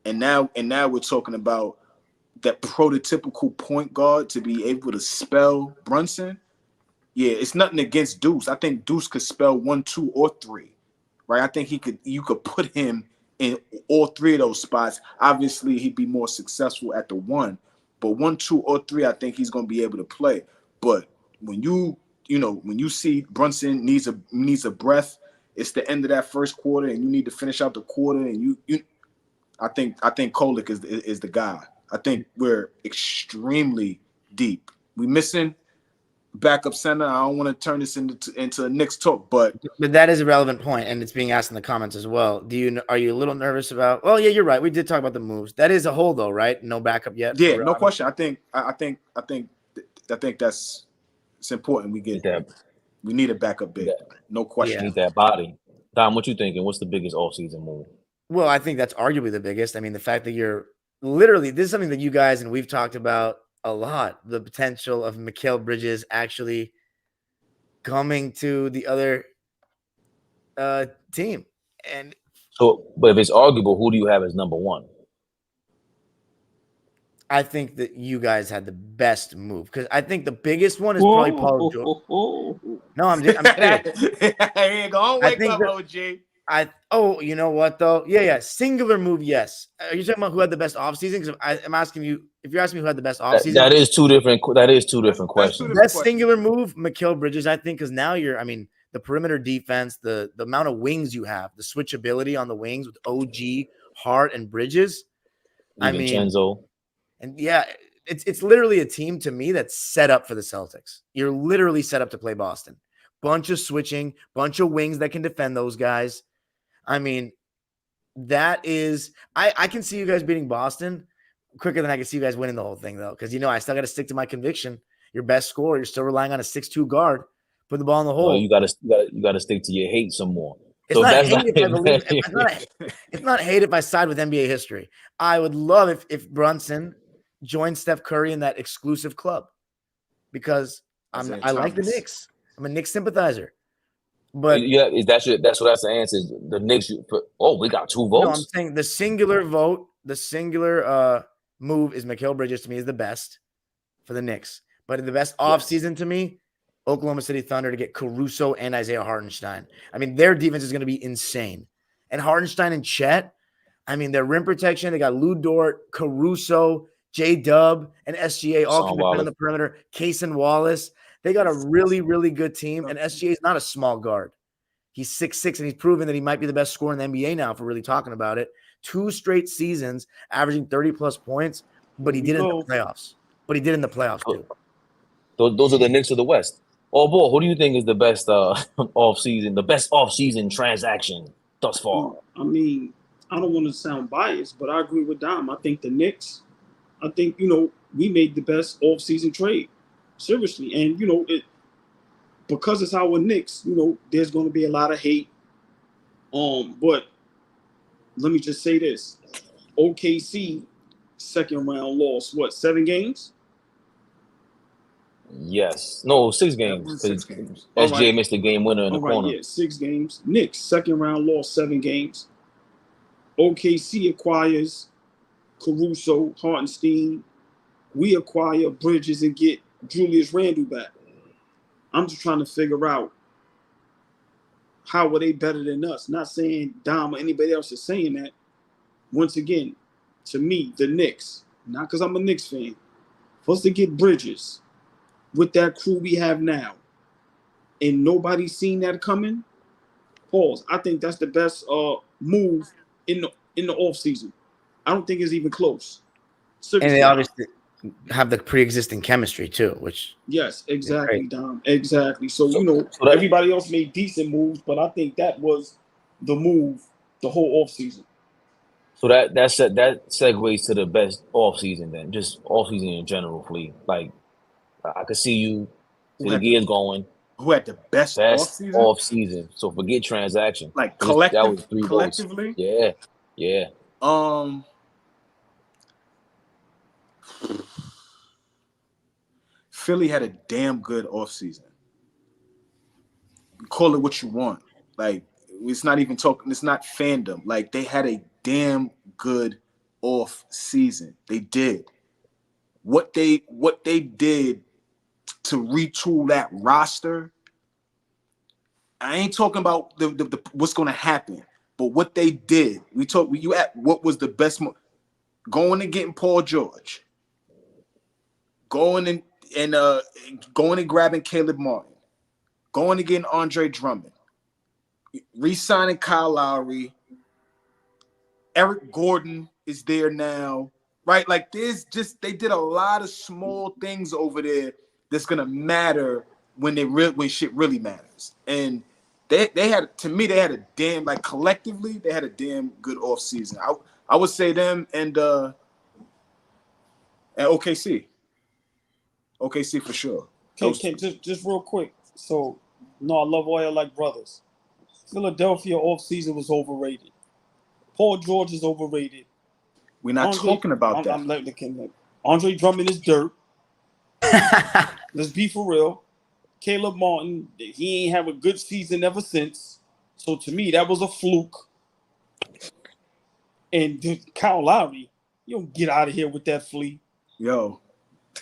And now we're talking about that prototypical point guard to be able to spell Brunson. Yeah, it's nothing against Deuce. I think Deuce could spell 1, 2, or 3. Right? I think you could put him in all 3 of those spots. Obviously, he'd be more successful at the 1, but 1, 2, or 3, I think he's going to be able to play. But when you see Brunson needs a breath, it's the end of that first quarter, and you need to finish out the quarter. And I think Kolek is the guy. I think we're extremely deep. We missing backup center. I don't want to turn this into a Knicks talk, but that is a relevant point, and it's being asked in the comments as well. Are you a little nervous about? Well, yeah, you're right. We did talk about the moves. That is a hole, though, right? No backup yet. Yeah, no question. I think that's it's important. We need a backup big. No question. Need that body. Dom, what you thinking? What's the biggest offseason move? Well, I think that's arguably the biggest. I mean, the fact that you're literally, this is something that you guys and we've talked about a lot, the potential of Mikal Bridges actually coming to the other team. And so, but if it's arguable, who do you have as number 1? I think that you guys had the best move because I think the biggest one is probably Paul George. No, I'm serious. Hey, go wake up, OG. You know what though? Yeah. Singular move, yes. Are you talking about who had the best offseason? Because I'm asking you, if you're asking me who had the best offseason, that is two different questions. Best singular move, Mikal Bridges, I think, because now the perimeter defense, the amount of wings you have, the switchability on the wings with OG, Hart, and Bridges. DiVincenzo. And yeah, it's literally a team to me that's set up for the Celtics. You're literally set up to play Boston. Bunch of switching, bunch of wings that can defend those guys. I mean, that is I can see you guys beating Boston quicker than I can see you guys winning the whole thing, though. Because I still got to stick to my conviction. Your best scorer, you're still relying on a 6'2" guard. Put the ball in the hole. Well, you gotta stick to your hate some more. It's not hate if I side with NBA history. I would love if Brunson joined Steph Curry in that exclusive club because I like the Knicks. I'm a Knicks sympathizer. But yeah, that's the answer. The Knicks. We got 2 votes. No, I'm saying the singular vote, the singular move is Mikal Bridges to me is the best for the Knicks. But the best offseason to me, Oklahoma City Thunder to get Caruso and Isaiah Hartenstein. I mean, their defense is going to be insane. And Hartenstein and Chet, I mean, their rim protection, they got Lou Dort, Caruso, J-Dub, and SGA all can defend on the perimeter. Case and Wallace. They got a really, really good team. And SGA is not a small guard. He's 6'6", and he's proven that he might be the best scorer in the NBA now if we're really talking about it. 2 straight seasons, averaging 30-plus points, but he did it in the playoffs. Too. Those are the Knicks of the West. Oh, boy, who do you think is the best off-season transaction thus far? I mean, I don't want to sound biased, but I agree with Dom. I think the Knicks, we made the best off-season trade. Seriously. And, because it's our Knicks, there's going to be a lot of hate. But let me just say this. OKC second round loss, 7 games? Yes. No, 6 games. 6 games. SGA missed the game winner in the corner. Yeah, 6 games. Knicks, second round loss, 7 games. OKC acquires Caruso, Hartenstein, we acquire Bridges and get Julius Randle back. I'm just trying to figure out how are they better than us. Not saying Dom or anybody else is saying that. Once again, to me, the Knicks, not because I'm a Knicks fan, for us to get Bridges with that crew we have now, and nobody's seen that coming. Pause. I think that's the best move in the offseason. I don't think it's even close. And Seriously, they obviously have the pre-existing chemistry too, which yes, exactly, Dom. Exactly. So that, everybody else made decent moves, but I think that was the move the whole offseason. So that segues to the best offseason then, just offseason in general, Flea. Like I could see you see the gears going. Who had the best offseason? So forget transaction. Like that was collectively? Votes. Yeah. Philly had a damn good offseason. Call it what you want. Like, it's not even talking, it's not fandom. Like, they had a damn good off season. They did. What they did to retool that roster, I ain't talking about the what's gonna happen, but what they did. You at what was the best going and getting Paul George, going and grabbing Caleb Martin, going and getting Andre Drummond, re-signing Kyle Lowry. Eric Gordon is there now, right? Like they did a lot of small things over there that's gonna matter when shit really matters. And they had a damn, like, collectively they had a damn good off season. I would say them and OKC for sure. Okay, just real quick. So, I love oil like brothers. Philadelphia offseason was overrated. Paul George is overrated. We're not talking about that. Andre Drummond is dirt. Let's be for real. Caleb Martin, he ain't have a good season ever since. So to me, that was a fluke. And Kyle Lowry, you don't get out of here with that flea. Yo,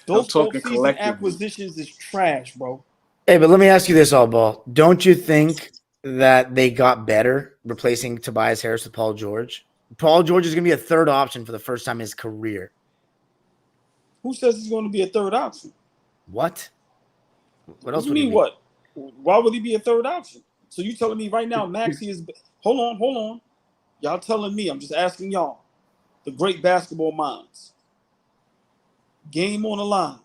those offseason acquisitions is trash, bro. Hey, but let me ask you this, all ball. Don't you think that they got better replacing Tobias Harris with Paul George? Paul George is going to be a third option for the first time in his career. Who says he's going to be a third option? What? What else would you mean? What? Why would he be a third option? So you telling me right now Maxey is – hold on. Y'all telling me, I'm just asking y'all, the great basketball minds. Game on the line.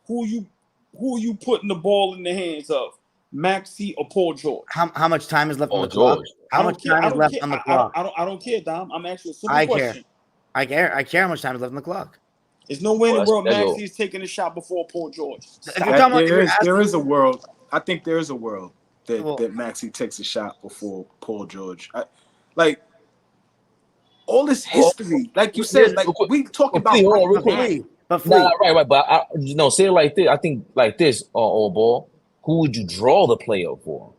Who are you putting the ball in the hands of? Maxey or Paul George? How much time is left on the clock? How much time is left on the clock? I don't care, Dom. I'm asking a simple question. I care how much time is left on the clock. There's no way in the world Maxey is taking a shot before Paul George. There is a world. I think there is a world that Maxey takes a shot before Paul George. All this history, like you said, like we talking about. Right. But say it like this. I think like this, all ball. Who would you draw the play up for?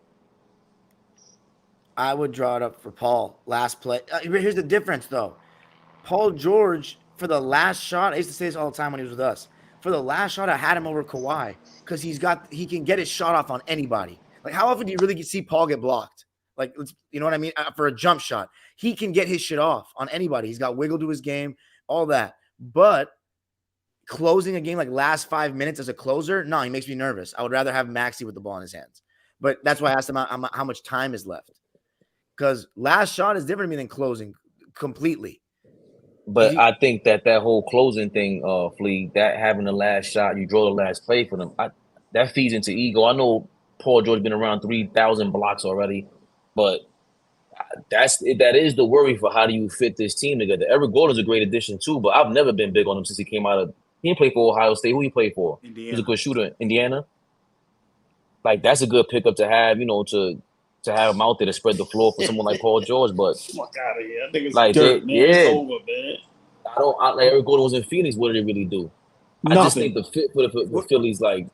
I would draw it up for Paul. Last play. Here's the difference, though. Paul George, for the last shot, I used to say this all the time when he was with us. For the last shot, I had him over Kawhi because he can get his shot off on anybody. Like, how often do you really see Paul get blocked? Like, you know what I mean? For a jump shot, he can get his shit off on anybody. He's got wiggle to his game, all that. But closing a game like last 5 minutes as a closer, no, he makes me nervous. I would rather have Maxey with the ball in his hands. But that's why I asked him how much time is left. Because last shot is different to me than closing completely. But I think that whole closing thing, Flea, that having the last shot, you draw the last play for them, that feeds into ego. I know Paul George been around 3,000 blocks already, but that is the worry for how do you fit this team together. Eric Gordon's a great addition too, but I've never been big on him since he came out of. He didn't play for Ohio State. Who he played for? Indiana. He's a good shooter. Indiana. Like that's a good pickup to have, to have him out there to spread the floor for someone like Paul George. But fuck out of here. I think it's like dirt, man. It's over, man. Eric Gordon was in Phoenix. What did he really do? Nothing. I just think the fit for the Phillies, like,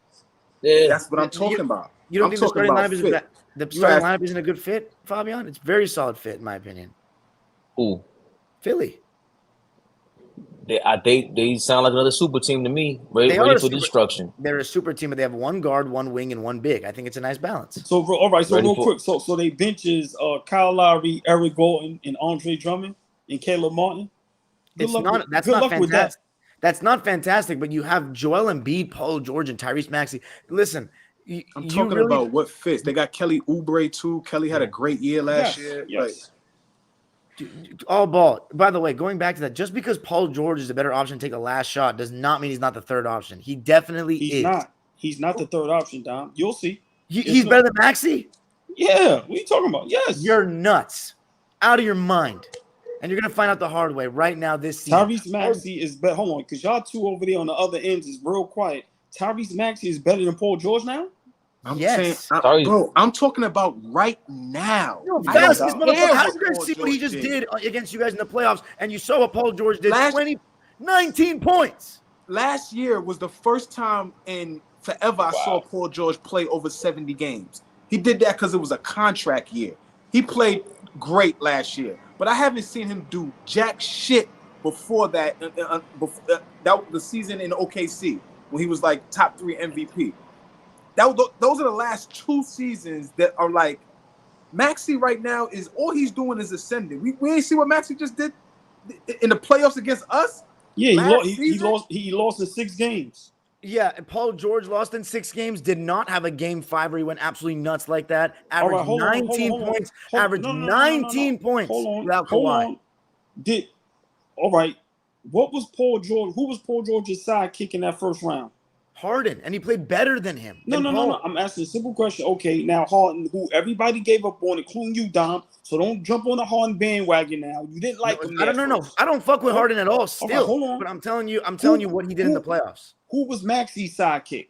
yeah. That's what I'm talking about. You don't think the starting lineup isn't a good fit, Fabian? It's a very solid fit, in my opinion. Who? Philly. They sound like another super team to me. Ready for destruction. They're a super team, but they have one guard, one wing, and one big. I think it's a nice balance. So all right, so real quick, so they benches Kyle Lowry, Eric Gordon, and Andre Drummond and Caleb Martin. That's not fantastic. That's not fantastic, but you have Joel Embiid, Paul George, and Tyrese Maxey. Listen, I'm talking about what fits. They got Kelly Oubre too. Kelly had a great year last year. Yes. All ball. By the way, going back to that, just because Paul George is a better option to take the last shot does not mean he's not the third option. He definitely is. He's not the third option, Dom. You'll see. He's better than Maxey? Yeah. What are you talking about? Yes. You're nuts. Out of your mind. And you're going to find out the hard way right now this season. Tyrese Maxey is better. Hold on, because y'all two over there on the other ends is real quiet. Tyrese Maxey is better than Paul George now? I'm talking about right now. How did you guys see what he just did against you guys in the playoffs? And you saw what Paul George did. 19 points. Last year was the first time in forever I saw Paul George play over 70 games. He did that because it was a contract year. He played great last year, but I haven't seen him do jack shit before that. That was the season in OKC when he was like top 3 MVP. Those are the last 2 seasons that are like Maxey right now is all he's doing is ascending. We ain't see what Maxey just did in the playoffs against us. Yeah, he lost in 6 games. Yeah, and Paul George lost in 6 games, did not have a game 5 where he went absolutely nuts like that. Averaged 19 points. Averaged 19 points without Kawhi. What was Paul George? Who was Paul George's sidekick in that first round? Harden, and he played better than him. No. I'm asking a simple question. Okay, now Harden, who everybody gave up on, including you, Dom. So don't jump on the Harden bandwagon now. You didn't like him. No. I don't fuck with Harden at all. Still, hold on. But I'm telling you what he did in the playoffs. Who was Maxey's sidekick?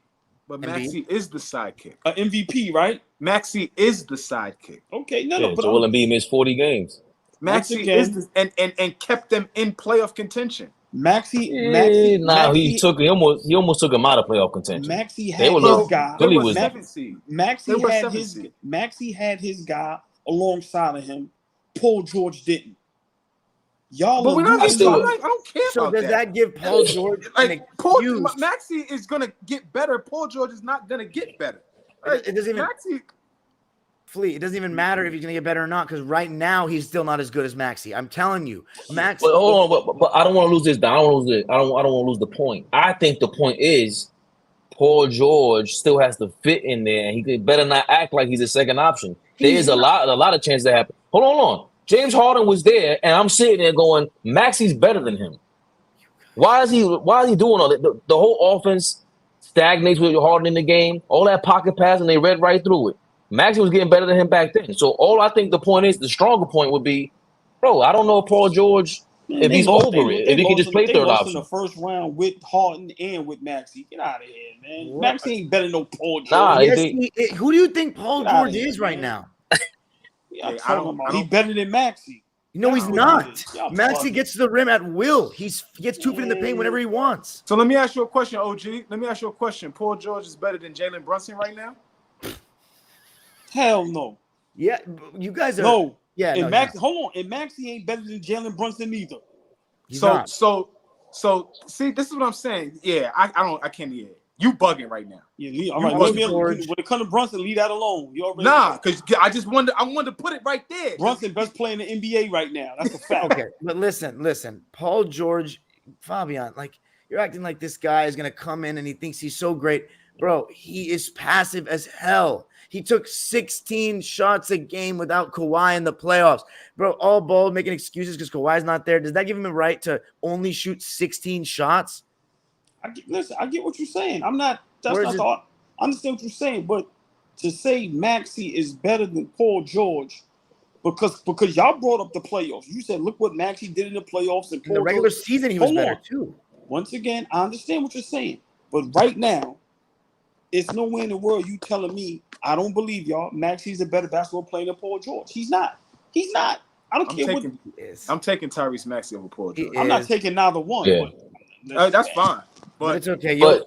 But Maxey is the sidekick. MVP, right? Maxey is the sidekick. Okay, But Joel Embiid missed 40 games. Maxey is and kept them in playoff contention. Maxey he almost took him out of playoff contention. Maxey had his guy. Maxey had his guy alongside of him. Paul George didn't. Y'all, but I don't care so about does that give Paul George Maxey is gonna get better. Paul George is not gonna get better. It doesn't even Flea. It doesn't even matter if he's gonna get better or not, because right now he's still not as good as Maxey. I'm telling you, Maxey. But hold on, but I don't want to lose this. I don't want to lose the point. I think the point is Paul George still has to fit in there, and he better not act like he's a second option. There's a lot of chances that happen. Hold on. James Harden was there, and I'm sitting there going, Maxey's better than him. Why is he doing all that? The whole offense stagnates with Harden in the game. All that pocket pass, and they read right through it. Maxey was getting better than him back then. So all I think the point is, the stronger point would be, bro, I don't know if Paul George, if he's over it, if he can just play third option. In the first round with Harden and with Maxey. Get out of here, man. What? Maxey ain't better than no Paul George. Who do you think Paul George is right now? He's better than Maxey. No, he's not. Maxey gets to the rim at will. He gets 2 feet in the paint whenever he wants. So let me ask you a question, OG. Let me ask you a question. Paul George is better than Jalen Brunson right now? Hell no. Yeah, you guys are. No. Yeah. And hold on. And Maxey ain't better than Jalen Brunson either. So see, this is what I'm saying. Yeah, I can't hear it. You bugging right now. Yeah, all right. When it comes to Brunson, leave that alone. Because I wanted to put it right there. Brunson best player in the NBA right now. That's a fact. Okay, but listen. Paul George, Fabian, like you're acting like this guy is gonna come in and he thinks he's so great, bro. He is passive as hell. He took 16 shots a game without Kawhi in the playoffs, bro. All ball making excuses because Kawhi's not there. Does that give him a right to only shoot 16 shots? I get what you're saying. I'm not. That's not thought. I understand what you're saying, but to say Maxey is better than Paul George because y'all brought up the playoffs. You said, look what Maxey did in the playoffs and in the regular season he was better too. Once again, I understand what you're saying, but right now, it's nowhere in the world you telling me I don't believe y'all. Maxey's a better basketball player than Paul George. He's not. I don't care what he is. I'm taking Tyrese Maxey over Paul George. I'm not taking neither one. Yeah. But that's fine. But it's okay. I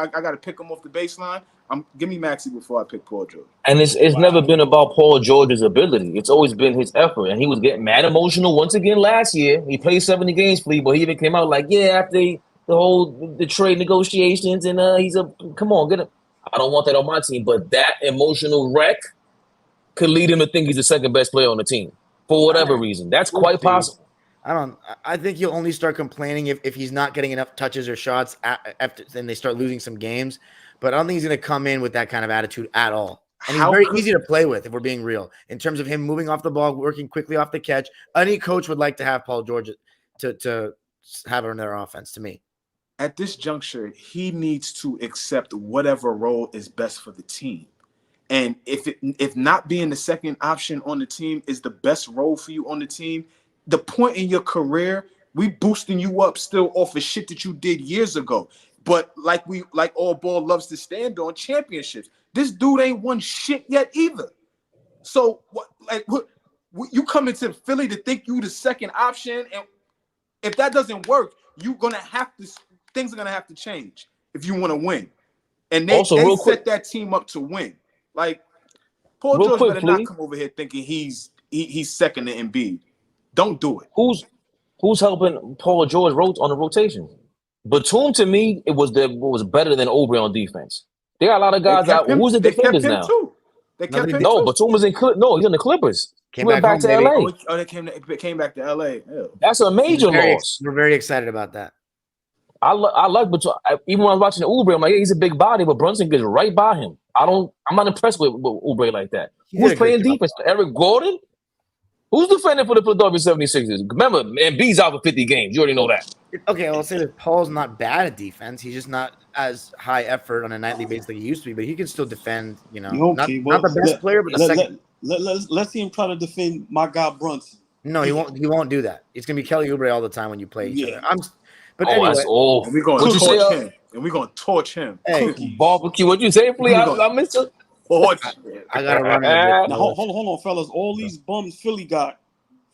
got to pick them off the baseline. Give me Maxey before I pick Paul George. And it's never been about Paul George's ability. It's always been his effort. And he was getting mad emotional once again last year. He played 70 games for you, but he even came out like, yeah, after the trade negotiations, and come on, get him. I don't want that on my team. But that emotional wreck could lead him to think he's the second best player on the team for whatever reason. That's quite possible. I think he'll only start complaining if he's not getting enough touches or shots after then they start losing some games. But I don't think he's going to come in with that kind of attitude at all. And he's very easy to play with if we're being real. In terms of him moving off the ball, working quickly off the catch, any coach would like to have Paul George to have in their offense, to me. At this juncture, he needs to accept whatever role is best for the team. And if not being the second option on the team is the best role for you on the team, the point in your career, we boosting you up still off of shit that you did years ago. But like all ball loves to stand on, championships. This dude ain't won shit yet either. So what you come into Philly to think you the second option, and if that doesn't work, things are gonna have to change if you want to win. And they set that team up to win. Like Paul George better not come over here thinking he's second to Embiid. Don't do it. Who's helping Paul George on the rotation? Batum, to me, it was better than Oubre on defense. There are a lot of guys out. Who's the defenders now? They kept him no, too. Batum was he's on the Clippers. He went back to LA. Oh, they came back to LA. Ew. That's a major loss. We're very excited about that. I like Batum. Even when I was watching Oubre, I'm like, yeah, he's a big body, but Brunson gets right by him. I'm not impressed with Oubre like that. Who's playing defense? Eric Gordon? Who's defending for the Philadelphia 76ers? Remember, Embiid's out for 50 games. You already know that. Okay, I'll say that Paul's not bad at defense. He's just not as high effort on a nightly basis like he used to be, but he can still defend, not the best player, but the second. Let's see him try to defend my guy Brunson. No, he won't do that. It's going to be Kelly Oubre all the time when you play each other. Anyway, that's awful. We're going to torch him. And we're going to torch him. Hey, barbecue. What you say, please? I missed it. I got to run it. Now, hold on, fellas. All these bums Philly got,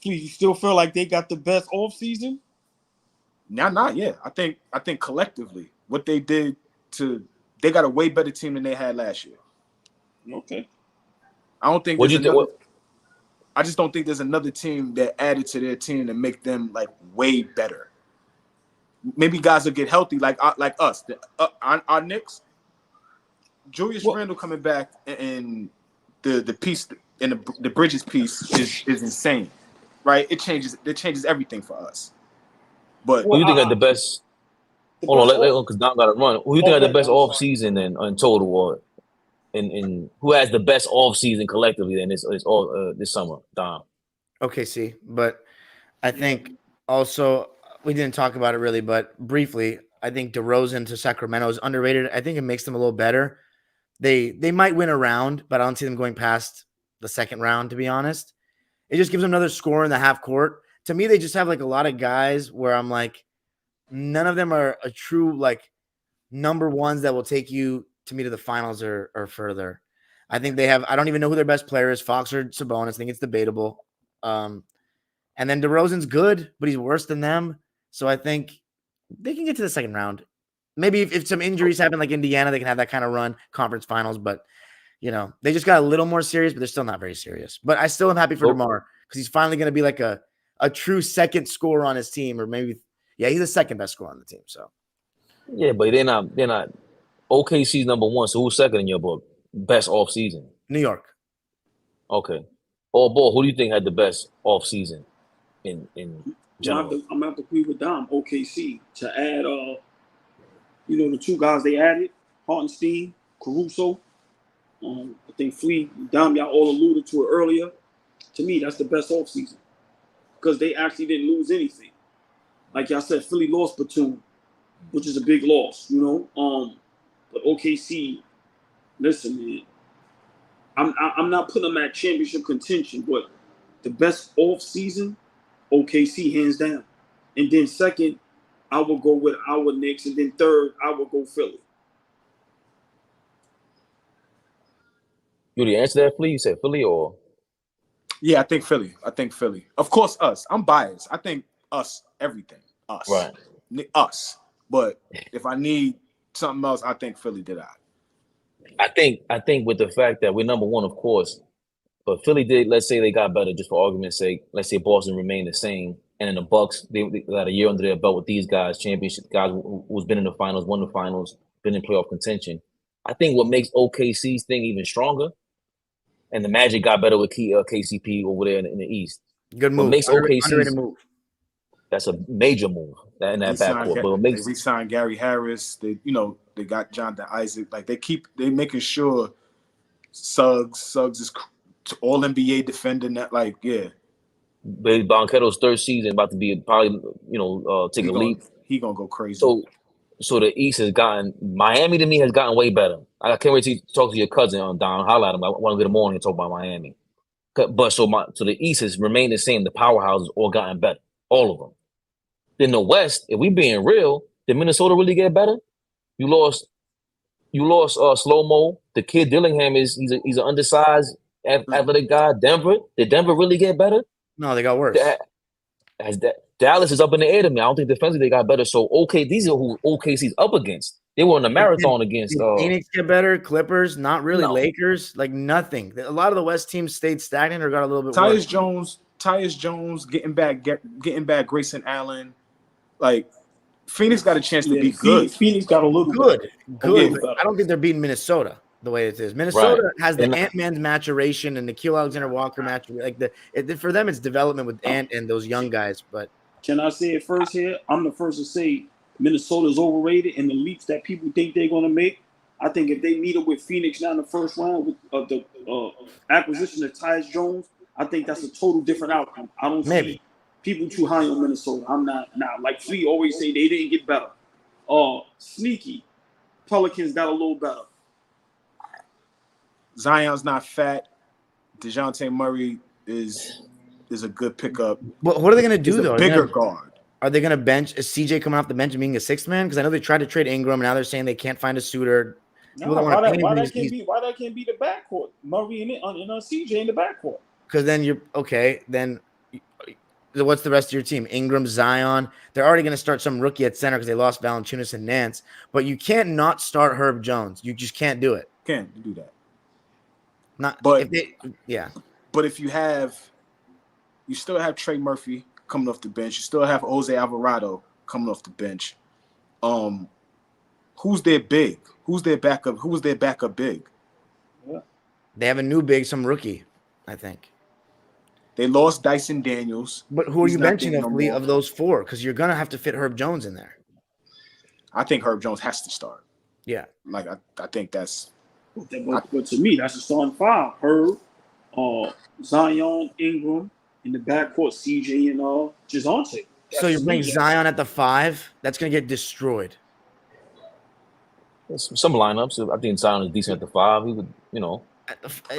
please, you still feel like they got the best offseason? Not yet. I think collectively, what they did they got a way better team than they had last year. Okay. I just don't think there's another team that added to their team to make them like way better. Maybe guys will get healthy like us. Our Knicks, Julius Randle coming back, and the piece and the Bridges piece is insane, right? It changes everything for us. But who you think had the best? Hold on, because Dom got to run. Who you think had the best off season in total, or in who has the best off season collectively in this summer? Dom. Okay, see, but I think also we didn't talk about it really, but briefly, I think DeRozan to Sacramento is underrated. I think it makes them a little better. They might win a round, but I don't see them going past the second round, to be honest. It just gives them another score in the half court. To me, they just have like a lot of guys where I'm like, none of them are a true like number ones that will take you to me to the finals or further. I think they have, I don't even know who their best player is, Fox or Sabonis. I think it's debatable. And then DeRozan's good, but he's worse than them. So I think they can get to the second round. Maybe if some injuries happen like Indiana, they can have that kind of run, conference finals. But, they just got a little more serious, but they're still not very serious. But I still am happy for DeMar because he's finally going to be like a true second scorer on his team, or maybe, he's the second best scorer on the team. So, yeah, but they're not. OKC's number one. So who's second in your book? Best off season? New York. Okay. All ball. Who do you think had the best off season in general? I'm gonna have to agree with Dom. OKC to add, the two guys they added, Hartenstein, Caruso. I think Flea, Dom, y'all all alluded to it earlier. To me, that's the best off season. Because they actually didn't lose anything. Like y'all said, Philly lost Batum, which is a big loss, But OKC, listen, man, I'm not putting them at championship contention, but the best off season, OKC hands down. And then second, I will go with our Knicks, and then third, I will go Philly. You already answered that, Flea? You said Philly or? Yeah, I think Philly. Of course, us. I'm biased. I think us, everything. Us. Right. Us. But if I need something else, I think Philly did that. I think with the fact that we're number one, of course, but Philly did. Let's say they got better, just for argument's sake. Let's say Boston remained the same, and in the Bucks, they got a year under their belt with these guys, championship guys who's been in the finals, won the finals, been in playoff contention. I think what makes OKC's thing even stronger, and the Magic got better with KCP over there in the East. Good What move. makes Underrated OKC's move. that's a major move in that backcourt. But what makes they re-signed Gary Harris. They got Jonathan Isaac. Like they making sure Suggs is all NBA defender. That Bonchetto's third season about to be probably take a leap. He gonna go crazy. So the East has gotten Miami to me has gotten way better. I can't wait to talk to your cousin on Don. Holla at him. I want to get him on and talk about Miami. But so the East has remained the same. The powerhouses all gotten better, all of them. Then the West, if we being real, did Minnesota really get better? You lost Slow Mo. The kid Dillingham he's an undersized athletic guy. Did Denver really get better? No, they got worse. Dallas is up in the air to me. I don't think defensively they got better. So these are who OKC's up against. They were in the marathon against Phoenix get better, Clippers, not really. No. Lakers, like nothing. A lot of the West teams stayed stagnant or got a little bit worse. Tyus Jones getting back Grayson Allen. Like Phoenix got a chance to be good. Phoenix got a little good. Good. I don't think they're beating Minnesota the way it is. Minnesota has the Ant-Man's maturation and the Nikhil Alexander-Walker match. Like for them, it's development with Ant and those young guys. But can I say it first here? I'm the first to say Minnesota's overrated, and the leaps that people think they're going to make. I think if they meet up with Phoenix now in the first round with the acquisition of Tyus Jones, I think that's a total different outcome. I don't see people too high on Minnesota. I'm not. Like Flea always say, they didn't get better. Sneaky. Pelicans got a little better. Zion's not fat. DeJounte Murray is a good pickup. What are they going to do though? Bigger guard. Are they going to bench? Is CJ coming off the bench and being a sixth man? Because I know they tried to trade Ingram, and now they're saying they can't find a suiter. No, why that can't be the backcourt? Murray and CJ in the backcourt. Because then you're okay. Then what's the rest of your team? Ingram, Zion. They're already going to start some rookie at center because they lost Valanciunas and Nance. But you can't not start Herb Jones. You just can't do it. Can't do that. But if you still have Trey Murphy coming off the bench. You still have Jose Alvarado coming off the bench. Who's their big? Who's their backup? Who was their backup big? They have a new big, some rookie, I think. They lost Dyson Daniels. But who are you benching of those four? Because you're gonna have to fit Herb Jones in there. I think Herb Jones has to start. Yeah. Like I think that's. But to me, that's a starting five. Herb, Zion, Ingram, in the backcourt, CJ and Dejounte. So you're playing Zion at the 5? That's gonna get destroyed. Some lineups. I think Zion is decent at the 5. He would,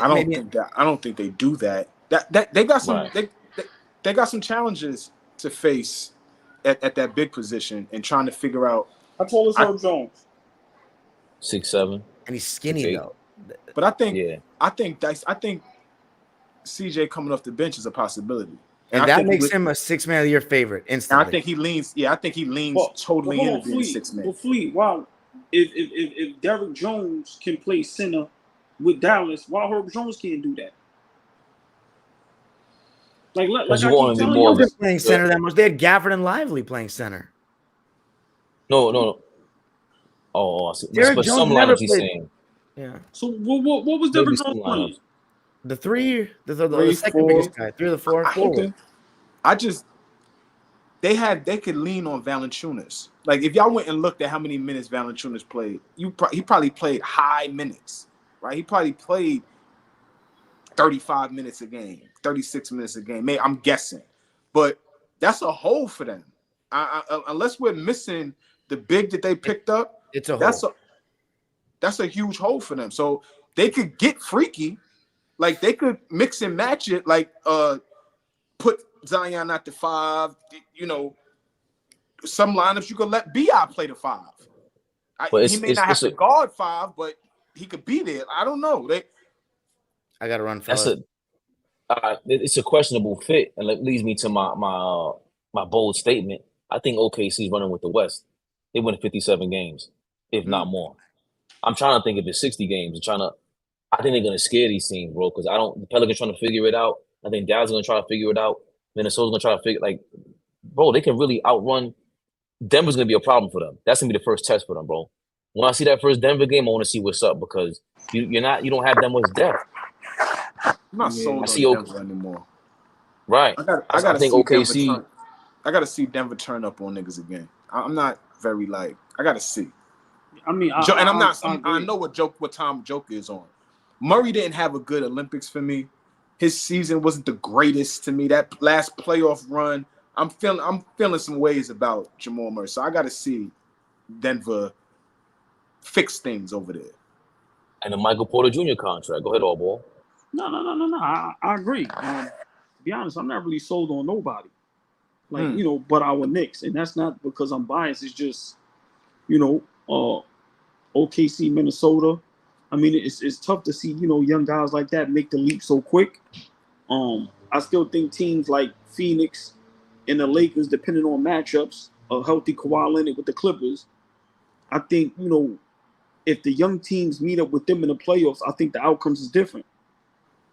I don't think they do that. That they got some. Right. They got some challenges to face at that big position and trying to figure out. How tall is Herb Jones? 6'7", and he's skinny though. But I think CJ coming off the bench is a possibility, and that makes him a 6 man of the year favorite instantly. I think he leans. Yeah, I think he leans totally into being 6 man. Well, Fleet, wow. If Derrick Jones can play center with Dallas, why Herb Jones can't do that? Like I keep telling you, they're playing center that much. They had Gafford and Lively playing center. No. Oh, I see. Derrick But Jones some never lineups he's played. saying. Yeah. So what was Derrick Jones playing? The 3, the three, second 4. biggest guy, 3 or the 4. They could lean on Valanciunas. Like if y'all went and looked at how many minutes Valanciunas played, he probably played high minutes, right? He probably played 35 minutes a game, 36 minutes a game. Maybe I'm guessing, but that's a hole for them. Unless we're missing the big that they picked up, it's a hole. That's a huge hole for them. So they could get freaky, like they could mix and match it, like put Zion at the 5. Some lineups you could let B.I. play the 5. He may not have to guard 5, but he could be there. I don't know. I got to run fast. It's a questionable fit, and it leads me to my bold statement. I think OKC's running with the West. They win 57 games, if not more. I'm trying to think if it's 60 games. I think they're gonna scare these teams, bro. Because the Pelicans trying to figure it out. I think Dallas is gonna try to figure it out. Minnesota's gonna try to figure bro. They can really outrun. Denver's gonna be a problem for them. That's gonna be the first test for them, bro. When I see that first Denver game, I want to see what's up because you don't have that much depth. I'm not sold I on Denver anymore. Right. I gotta think see OKC. I gotta see Denver turn up on niggas again. I'm not very I gotta see. I mean, I know what time Joke is on. Murray didn't have a good Olympics for me. His season wasn't the greatest to me. That last playoff run, I'm feeling some ways about Jamal Murray. So I got to see Denver fix things over there. And the Michael Porter Jr. contract. Go ahead, all ball. No. I agree. To be honest, I'm not really sold on nobody. But our Knicks, and that's not because I'm biased. It's just, OKC, Minnesota. I mean, it's tough to see, young guys like that make the leap so quick. I still think teams like Phoenix and the Lakers, depending on matchups, a healthy Kawhi Leonard with the Clippers, I think, if the young teams meet up with them in the playoffs, I think the outcomes is different.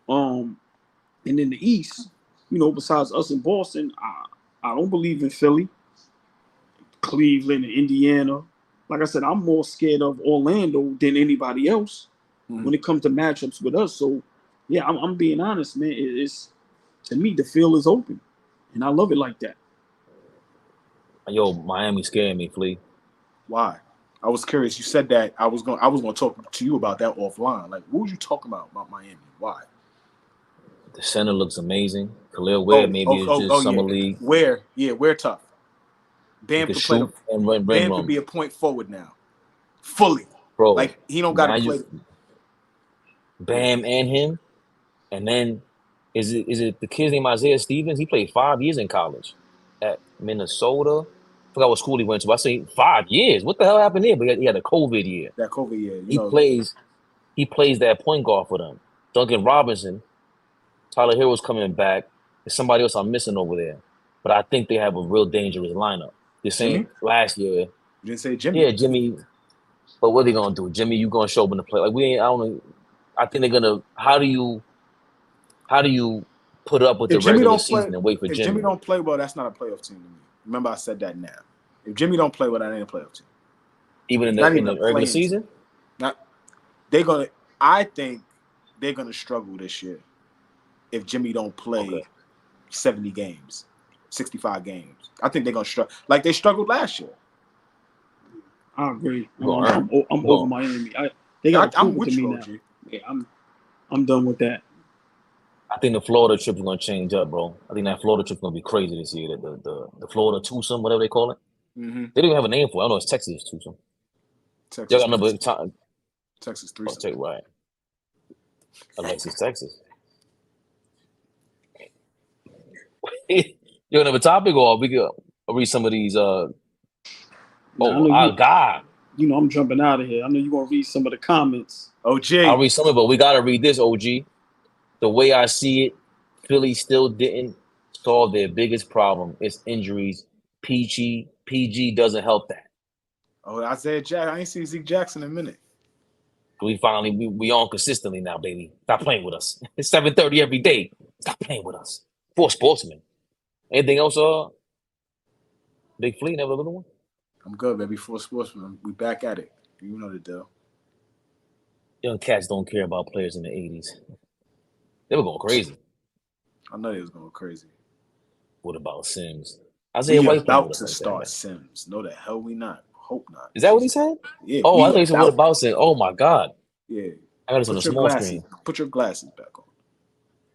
And in the East, besides us in Boston, I don't believe in Philly, Cleveland, and Indiana. Like I said, I'm more scared of Orlando than anybody else when it comes to matchups with us. So, yeah, I'm being honest, man. It's to me, the field is open, and I love it like that. Yo, Miami scaring me, Flea. Why? I was curious. You said that I was going to talk to you about that offline. Like, what was you talking about Miami? Why? The center looks amazing. Khalil Ware summer league. Ware tough. Bam could could shoot and run. Bam could be a point forward now, fully. Bro, like he don't got to play. Bam and him, and then is it the kid's name Isaiah Stevens? He played 5 years in college at Minnesota. I forgot what school he went to. I say 5 years. What the hell happened there? But he had a COVID year. That COVID year. He plays that point guard for them. Duncan Robinson, Tyler Hero's coming back. There's somebody else I'm missing over there. But I think they have a real dangerous lineup. The same last year. You didn't say Jimmy. Yeah, Jimmy. But what are they gonna do? Jimmy, you gonna show up in the play? Like I don't know. I think they're gonna. How do you put up with the regular season and wait for Jimmy? If Jimmy don't play well, that's not a playoff team to me. Remember, I said that now. If Jimmy don't play well, that ain't a playoff team. Even in the regular season? I think they're gonna struggle this year if Jimmy don't play 70 games, 65 games. I think they're gonna struggle like they struggled last year. I agree. I'm over Miami. They got to prove it to me now. Yeah, I'm done with that. I think the Florida trip is gonna change up, bro. I think that Florida trip is gonna be crazy this year. The Florida twosome, whatever they call it. Mm-hmm. They don't even have a name for it. I don't know it's Texas twosome. Y'all got another time. Texas threesome. Right. Alexis, Texas. You got another topic, or we could read some of these. God. I'm jumping out of here. I know you're gonna read some of the comments. OG. I'll read some of it, but we gotta read this, OG. The way I see it, Philly still didn't solve their biggest problem. It's injuries. PG doesn't help that. Oh, Isaiah Jackson. I ain't seen Zeke Jackson in a minute. We on consistently now, baby. Stop playing with us. It's 7:30 every day. Stop playing with us. For Sportsmen. Anything else, Big Flea, never a little one? I'm good, baby. For Sportsmen. We back at it. You know the deal. Young cats don't care about players in the 80s. They were going crazy. I know they was going crazy. What about Sims? Isaiah White about to start Sims. No, the hell we not. Hope not. Is that what he said? Yeah. Oh, I thought he said what about Sims? Oh my God. Yeah. I got this on the small screen. Put your glasses back on.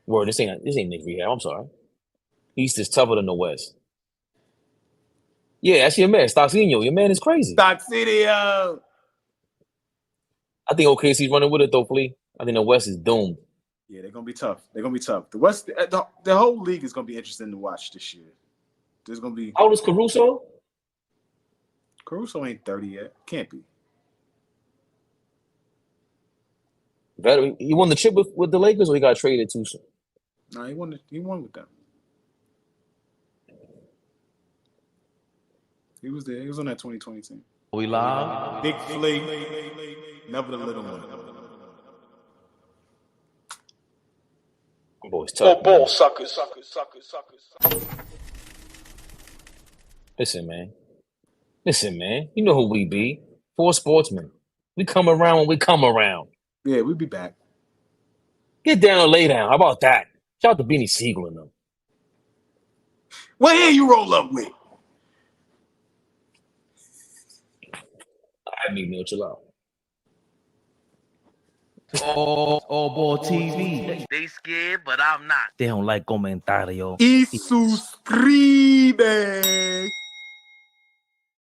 Word, this ain't Nick Rehab. I'm sorry. East is tougher than the West. Yeah, that's your man, Stocksinio. Your man is crazy. Stocksinio. I think OKC's running with it though, Flea. I think the West is doomed. Yeah, they're gonna be tough. The West, the whole league is gonna be interesting to watch this year. There's gonna be. How old is Caruso? Caruso ain't 30 yet. Can't be. He won the chip with the Lakers, or he got traded too soon? No, he won with them. He was there. He was on that 2020 team. We live. Big Flea. never the little one. Boys tough, man. suckers. Listen, man. You know who we be. 4 sportsmen. We come around when we come around. Yeah, we'll be back. Get down or lay down. How about that? Shout out to Beanie Siegel and them. What hair you roll up with? I need no chill out. All Ball TV. They scared, but I'm not. They don't like comentario. Y suscribe.